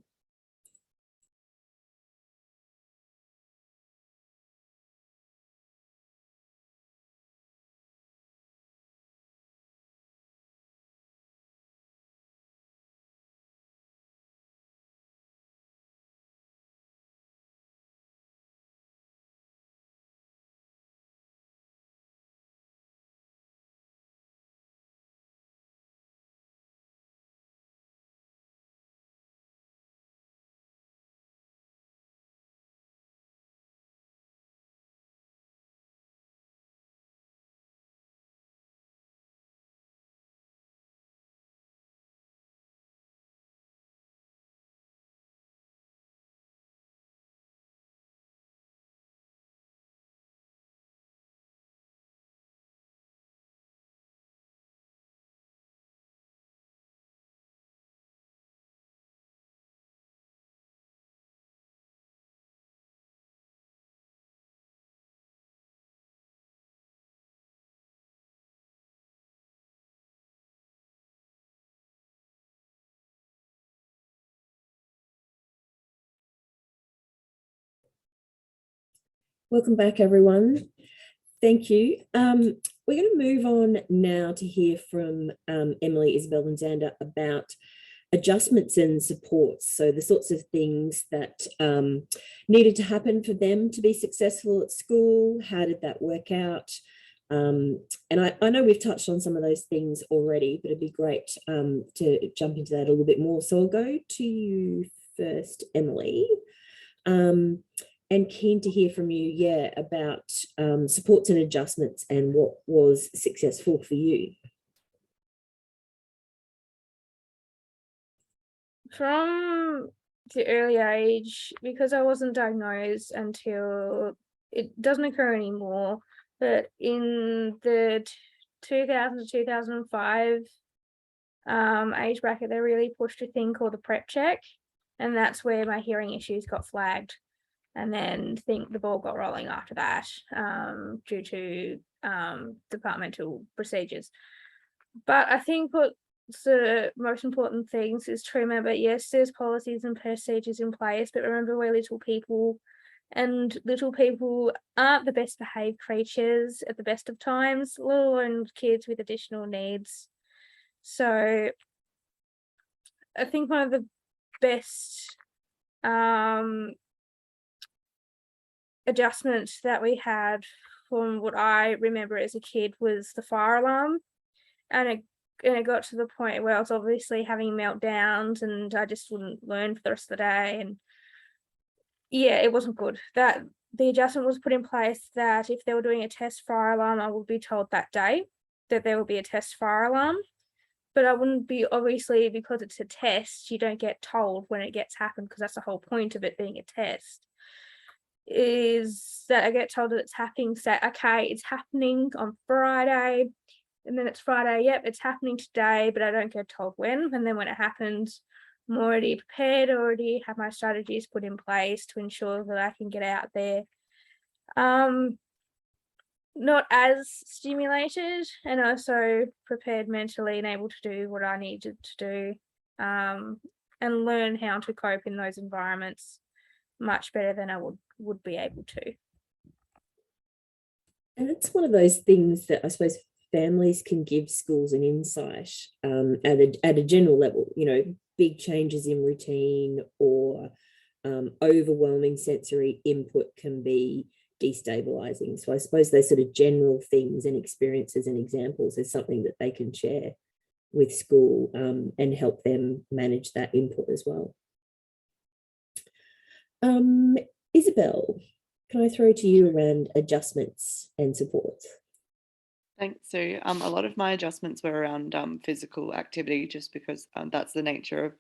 Welcome back, everyone. Thank you. We're going to move on now to hear from Emily, Isabel and Xander about adjustments and supports. So the sorts of things that needed to happen for them to be successful at school. How did that work out? And I know we've touched on some of those things already, but it'd be great to jump into that a little bit more. So I'll go to you first, Emily. and keen to hear from you, yeah, about supports and adjustments and what was successful for you. From the early age, because I wasn't diagnosed until, it doesn't occur anymore, but in the 2000 to 2005 age bracket, they really pushed a thing called the prep check, and that's where my hearing issues got flagged. And then the ball got rolling after that, due to departmental procedures. But I think what's the most important things is to remember, yes, there's policies and procedures in place, but remember, we're little people, and little people aren't the best behaved creatures at the best of times, let alone kids with additional needs. So I think one of the best adjustments that we had, from what I remember as a kid, was the fire alarm. And it got to the point where I was obviously having meltdowns and I just wouldn't learn for the rest of the day. And yeah, it wasn't good. That the adjustment was put in place that if they were doing a test fire alarm, I would be told that day that there will be a test fire alarm. But I wouldn't be, obviously, because it's a test, you don't get told when it gets happened, because that's the whole point of it being a test, is that I get told that it's happening, say, okay, it's happening on Friday, and then it's Friday, yep, it's happening today, but I don't get told when. And then when it happens, I'm already prepared, already have my strategies put in place to ensure that I can get out there. Not as stimulated, and also prepared mentally and able to do what I needed to do, and learn how to cope in those environments much better than I would be able to. And it's one of those things that I suppose families can give schools an insight at a general level, you know, big changes in routine or overwhelming sensory input can be destabilizing. So I suppose those sort of general things and experiences and examples is something that they can share with school and help them manage that input as well. Isabel, can I throw to you around adjustments and supports? Thanks, Sue. A lot of my adjustments were around physical activity, just because that's the nature of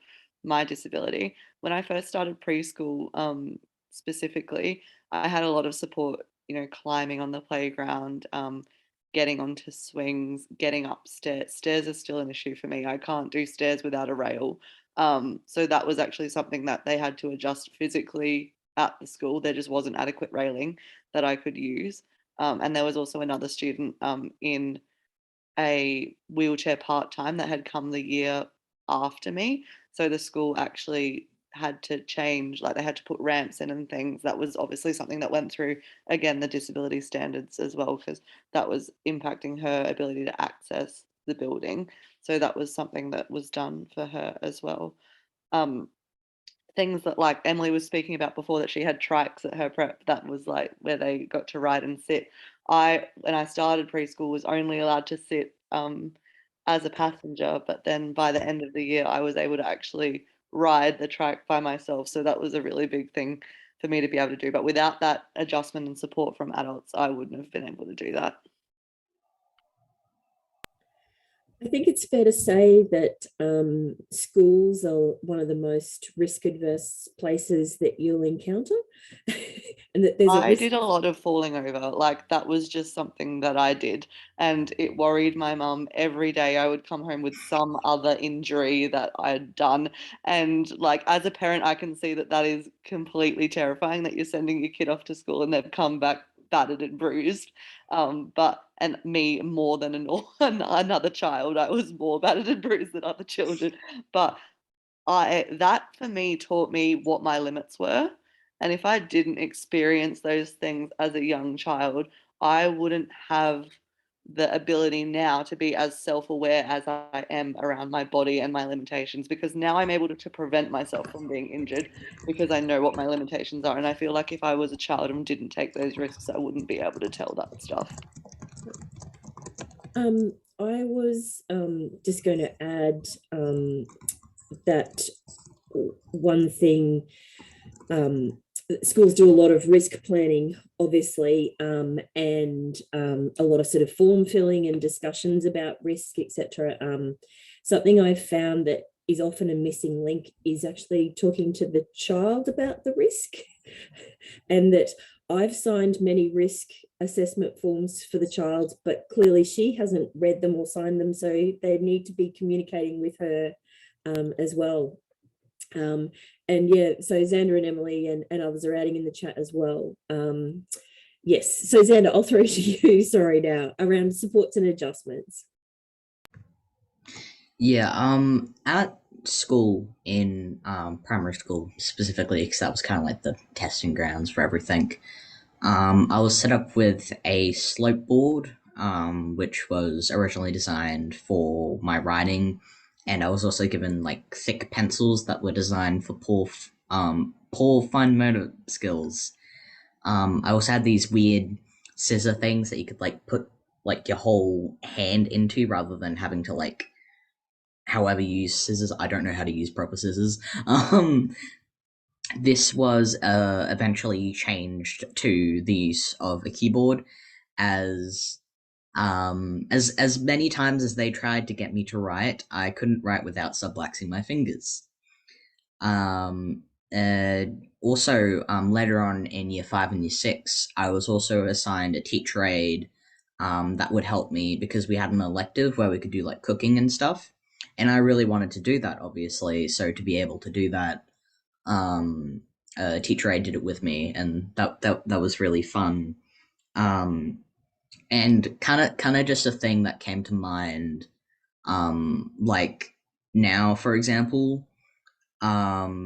my disability. When I first started preschool, specifically, I had a lot of support, climbing on the playground, getting onto swings, getting upstairs. Stairs are still an issue for me. I can't do stairs without a rail. So that was actually something that they had to adjust physically at the school. There just wasn't adequate railing that I could use. And there was also another student in a wheelchair part-time that had come the year after me. So the school actually had to change, like they had to put ramps in and things. That was obviously something that went through, again, the disability standards as well, because that was impacting her ability to access the building. So that was something that was done for her as well. Things that, like Emily was speaking about before, that she had trikes at her prep, that was like where they got to ride and sit. When I started preschool, was only allowed to sit as a passenger, but then by the end of the year I was able to actually ride the trike by myself. So that was a really big thing for me to be able to do. But without that adjustment and support from adults, I wouldn't have been able to do that. I think it's fair to say that schools are one of the most risk-adverse places that you'll encounter. And that there's I did a lot of falling over. Like, that was just something that I did. And it worried my mum every day. I would come home with some other injury that I had done. And like, as a parent, I can see that that is completely terrifying, that you're sending your kid off to school and they've come back battered and bruised. And me more than another child, I was more battered and bruised than other children. But that for me taught me what my limits were. And if I didn't experience those things as a young child, I wouldn't have the ability now to be as self-aware as I am around my body and my limitations, because now I'm able to prevent myself from being injured because I know what my limitations are. And I feel like if I was a child and didn't take those risks, I wouldn't be able to tell that stuff. I was just going to add that one thing schools do a lot of risk planning, obviously, and a lot of sort of form filling and discussions about risk, etc. Something I've found that is often a missing link is actually talking to the child about the risk, and that I've signed many risk assessment forms for the child, but clearly she hasn't read them or signed them, so they need to be communicating with her as well. And yeah, so Xander and Emily and others are adding in the chat as well. Yes, so Xander, I'll throw to you, sorry, now, around supports and adjustments. Yeah, at school, in primary school specifically, because that was kind of like the testing grounds for everything, I was set up with a slope board, which was originally designed for my writing, and I was also given like thick pencils that were designed for poor fine motor skills. I also had these weird scissor things that you could like put like your whole hand into rather than having to like however you use scissors. I don't know how to use proper scissors. This was eventually changed to the use of a keyboard, as many times as they tried to get me to write, I couldn't write without subluxing my fingers. Also, later on in year 5 and year 6, I was also assigned a teacher aide that would help me because we had an elective where we could do like cooking and stuff, and I really wanted to do that, obviously. So to be able to do that, teacher aide did it with me, and that was really fun. And kind of just a thing that came to mind, like now, for example, not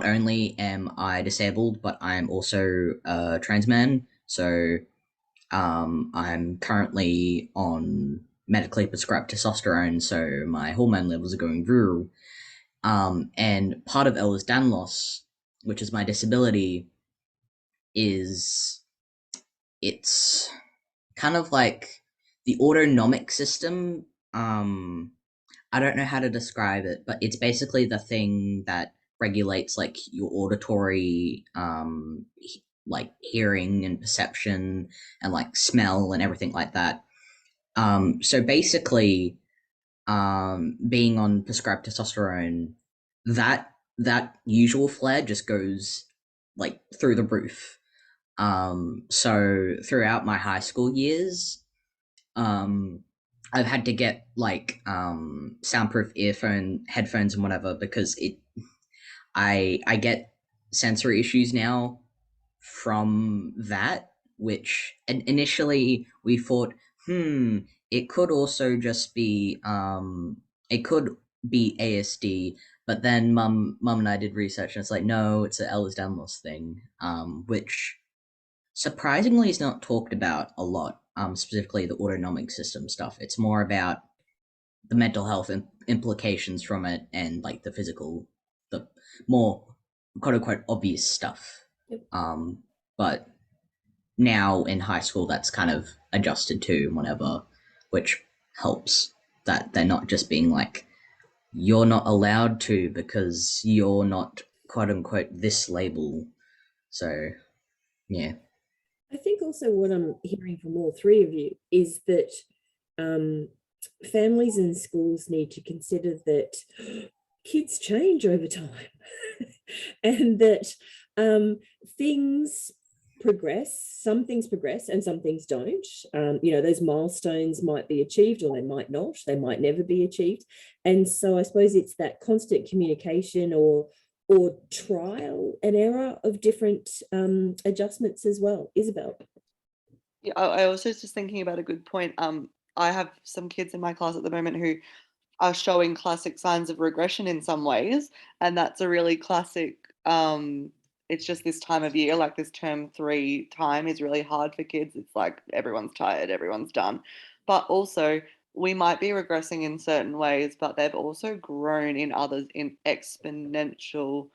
only am I disabled, but I'm also a trans man. So I'm currently on medically prescribed testosterone, so my hormone levels are going rural. And part of Ehlers-Danlos, which is my disability, is it's kind of like the autonomic system. I don't know how to describe it, but it's basically the thing that regulates like your auditory, like hearing and perception and like smell and everything like that. So basically, being on prescribed testosterone, that usual flare just goes like through the roof. So throughout my high school years, I've had to get like soundproof headphones and whatever, because I get sensory issues now from that, which initially we thought, it could also just be it could be ASD, but then mum and I did research, and it's like, no, it's an Ehlers-Danlos thing, which surprisingly is not talked about a lot, specifically the autonomic system stuff. It's more about the mental health implications from it, and like the more quote unquote obvious stuff. Yep. But now in high school, that's kind of adjusted to whatever, which helps that they're not just being like, you're not allowed to because you're not quote unquote this label. So yeah. I think also what I'm hearing from all three of you is that families and schools need to consider that kids change over time and that things progress, some things progress and some things don't. Those milestones might be achieved or they might not, they might never be achieved. And so I suppose it's that constant communication or trial and error of different adjustments as well. Isabel. Yeah, I also was just thinking about a good point. I have some kids in my class at the moment who are showing classic signs of regression in some ways, and that's a really classic. It's just this time of year, like this term 3 time is really hard for kids. It's like everyone's tired, everyone's done, but also we might be regressing in certain ways, but they've also grown in others in exponential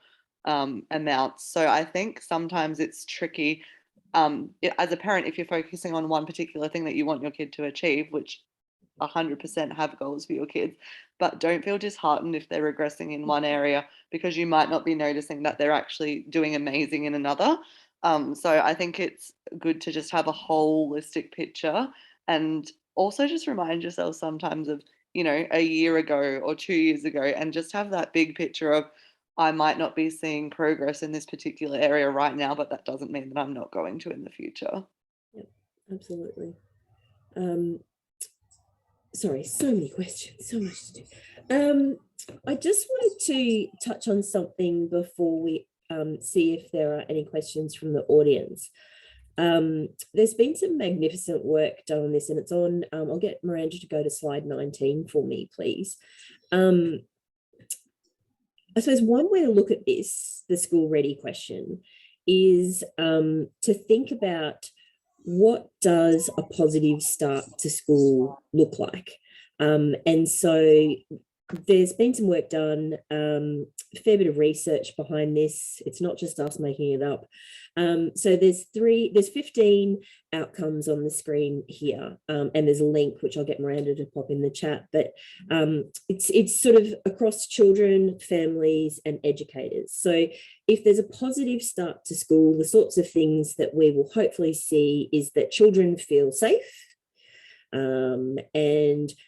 amounts. So I think sometimes it's tricky, as a parent, if you're focusing on one particular thing that you want your kid to achieve, which 100% have goals for your kids, but don't feel disheartened if they're regressing in one area, because you might not be noticing that they're actually doing amazing in another. So I think it's good to just have a holistic picture, and also just remind yourself sometimes of, you know, a year ago or 2 years ago, and just have that big picture of, I might not be seeing progress in this particular area right now, but that doesn't mean that I'm not going to in the future. Yep, absolutely. Sorry, so many questions, so much to do. I just wanted to touch on something before we see if there are any questions from the audience. There's been some magnificent work done on this, and it's on, I'll get Miranda to go to slide 19 for me, please. I suppose one way to look at this, the school ready question, is to think about, what does a positive start to school look like? And so there's been some work done, a fair bit of research behind this. It's not just us making it up. So there's 15 outcomes on the screen here, and there's a link which I'll get Miranda to pop in the chat, but it's sort of across children, families and educators. So if there's a positive start to school, the sorts of things that we will hopefully see is that children feel safe, and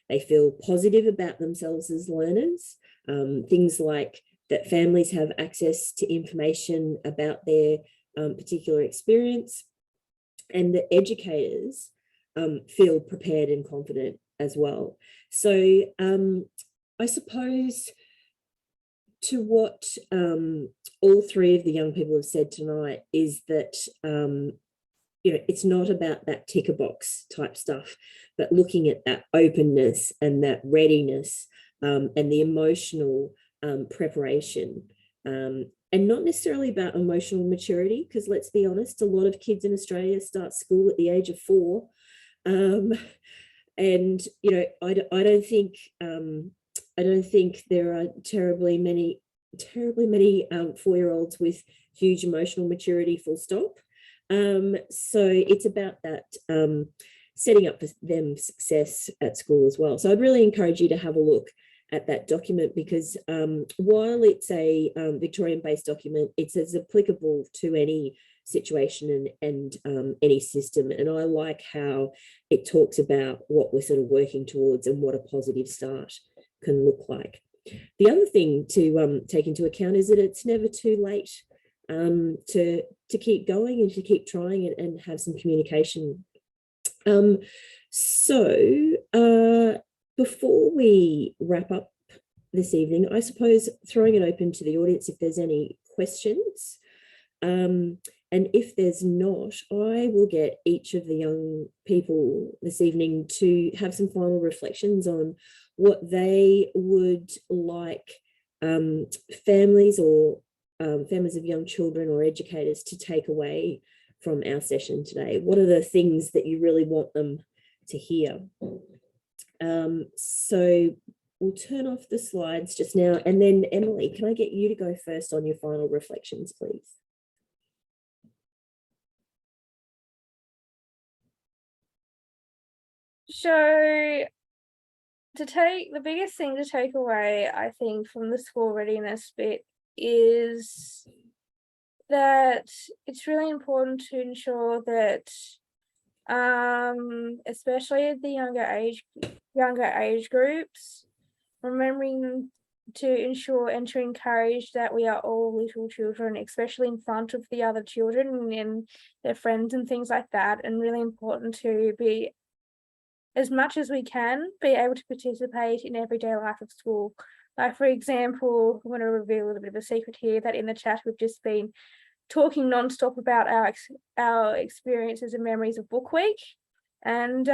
they feel positive about themselves as learners. Things like that families have access to information about their particular experience, and the educators feel prepared and confident as well. So I suppose to what all three of the young people have said tonight is that you know, it's not about that ticker box type stuff, but looking at that openness and that readiness, and the emotional preparation, and not necessarily about emotional maturity, because let's be honest, a lot of kids in Australia start school at the age of 4, and you know, I don't think there are terribly many 4-year-olds with huge emotional maturity, full stop. So it's about that setting up for them success at school as well. So I'd really encourage you to have a look at that document, because while it's a Victorian-based document, it's as applicable to any situation and any system. And I like how it talks about what we're sort of working towards and what a positive start can look like. The other thing to take into account is that it's never too late to keep going and to keep trying and have some communication. Before we wrap up this evening, I suppose throwing it open to the audience if there's any questions. And if there's not, I will get each of the young people this evening to have some final reflections on what they would like families or families of young children or educators to take away from our session today. What are the things that you really want them to hear? So we'll turn off the slides just now, and then Emily, can I get you to go first on your final reflections, please? So the biggest thing to take away, I think, from the school readiness bit is that it's really important to ensure that especially at the younger age groups, remembering to ensure and to encourage that we are all little children, especially in front of the other children and their friends and things like that, and really important to be, as much as we can, be able to participate in everyday life of school. Like, for example, I want to reveal a little bit of a secret here, that in the chat we've just been talking nonstop about our experiences and memories of Book Week, and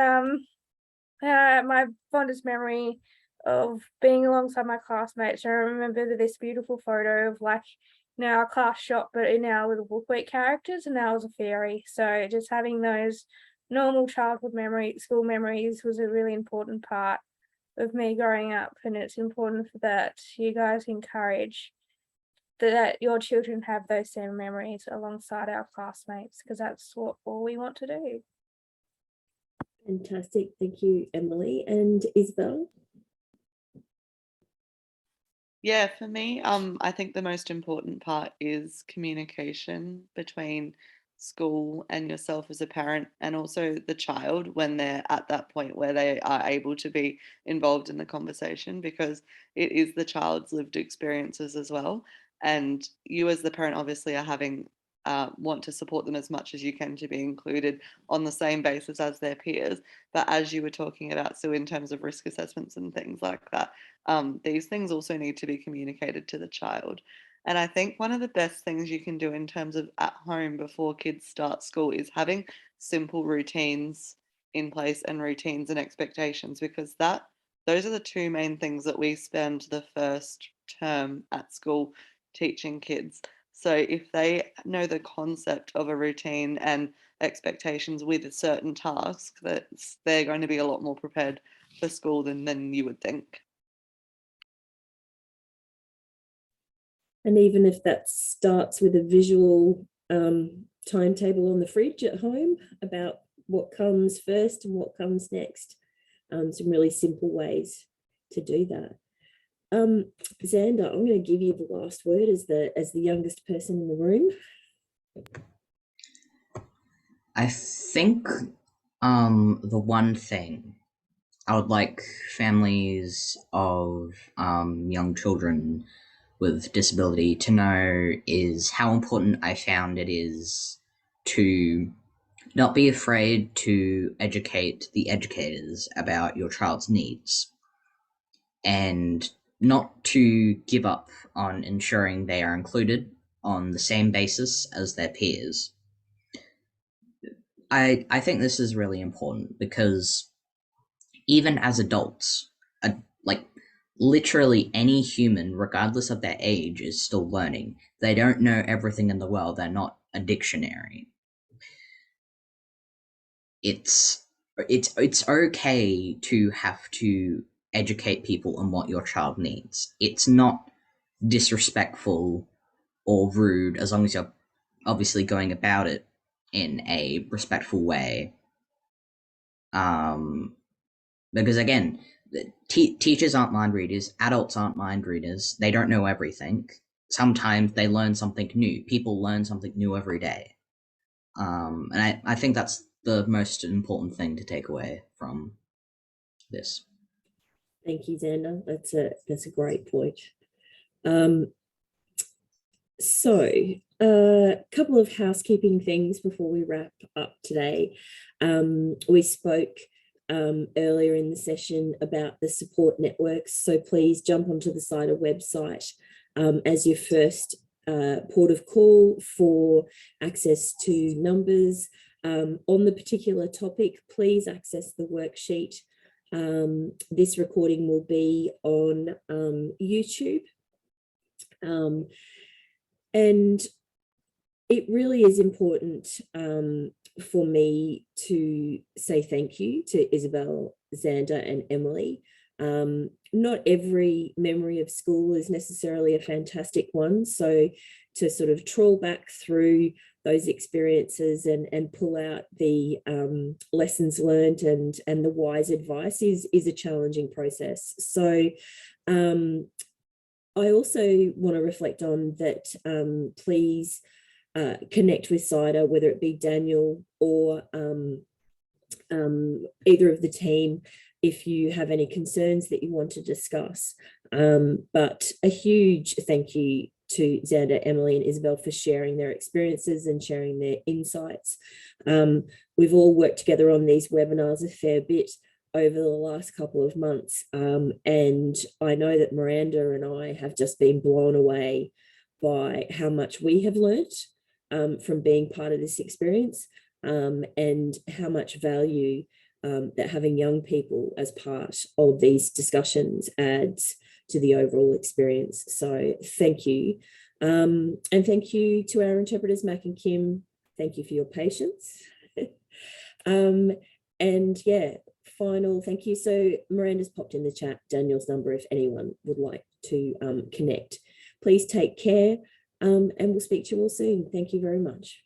my fondest memory of being alongside my classmates. I remember this beautiful photo of, like, you know, our class shop, but in our little Book Week characters, and that was a fairy. So just having those normal childhood school memories was a really important part of me growing up, and it's important that you guys encourage that your children have those same memories alongside our classmates, because that's what all we want to do. Fantastic. Thank you, Emily. And Isabel? Yeah, for me, I think the most important part is communication between school and yourself as a parent, and also the child when they're at that point where they are able to be involved in the conversation, because it is the child's lived experiences as well. And you, as the parent, obviously are having want to support them as much as you can to be included on the same basis as their peers. But as you were talking about, so in terms of risk assessments and things like that, these things also need to be communicated to the child. And I think one of the best things you can do in terms of at home before kids start school is having simple routines in place, and routines and expectations, because those are the two main things that we spend the first term at school teaching kids. So if they know the concept of a routine and expectations with certain tasks, that they're going to be a lot more prepared for school than you would think. And even if that starts with a visual timetable on the fridge at home about what comes first and what comes next, some really simple ways to do that. Xander, I'm going to give you the last word as the youngest person in the room. I think the one thing I would like families of young children with disability to know is how important I found it is to not be afraid to educate the educators about your child's needs, and not to give up on ensuring they are included on the same basis as their peers. I think this is really important because even as adults, like literally any human, regardless of their age, is still learning. They don't know everything in the world. They're not a dictionary. It's okay to have to educate people on what your child needs. It's not disrespectful or rude as long as you're obviously going about it in a respectful way. Because again, teachers aren't mind readers, adults aren't mind readers, they don't know everything. Sometimes they learn something new. People learn something new every day. And I think that's the most important thing to take away from this. Thank you, Xander. That's a great point. So a couple of housekeeping things before we wrap up today. We spoke earlier in the session about the support networks, so please jump onto the CYDA website as your first port of call for access to numbers. On the particular topic, please access the worksheet. This recording will be on YouTube. And it really is important for me to say thank you to Isabel, Xander, and Emily. Not every memory of school is necessarily a fantastic one, so to sort of trawl back through those experiences and pull out the lessons learned and the wise advice is a challenging process. So I also want to reflect on that. Please connect with CYDA, whether it be Daniel or either of the team, if you have any concerns that you want to discuss. But a huge thank you to Xander, Emily, and Isabel for sharing their experiences and sharing their insights. We've all worked together on these webinars a fair bit over the last couple of months. And I know that Miranda and I have just been blown away by how much we have learnt from being part of this experience, and how much value that having young people as part of these discussions adds to the overall experience. So thank you. And thank you to our interpreters, Mac and Kim. Thank you for your patience. And yeah, final thank you. So Miranda's popped in the chat Daniel's number if anyone would like to connect. Please take care, and we'll speak to you all soon. Thank you very much.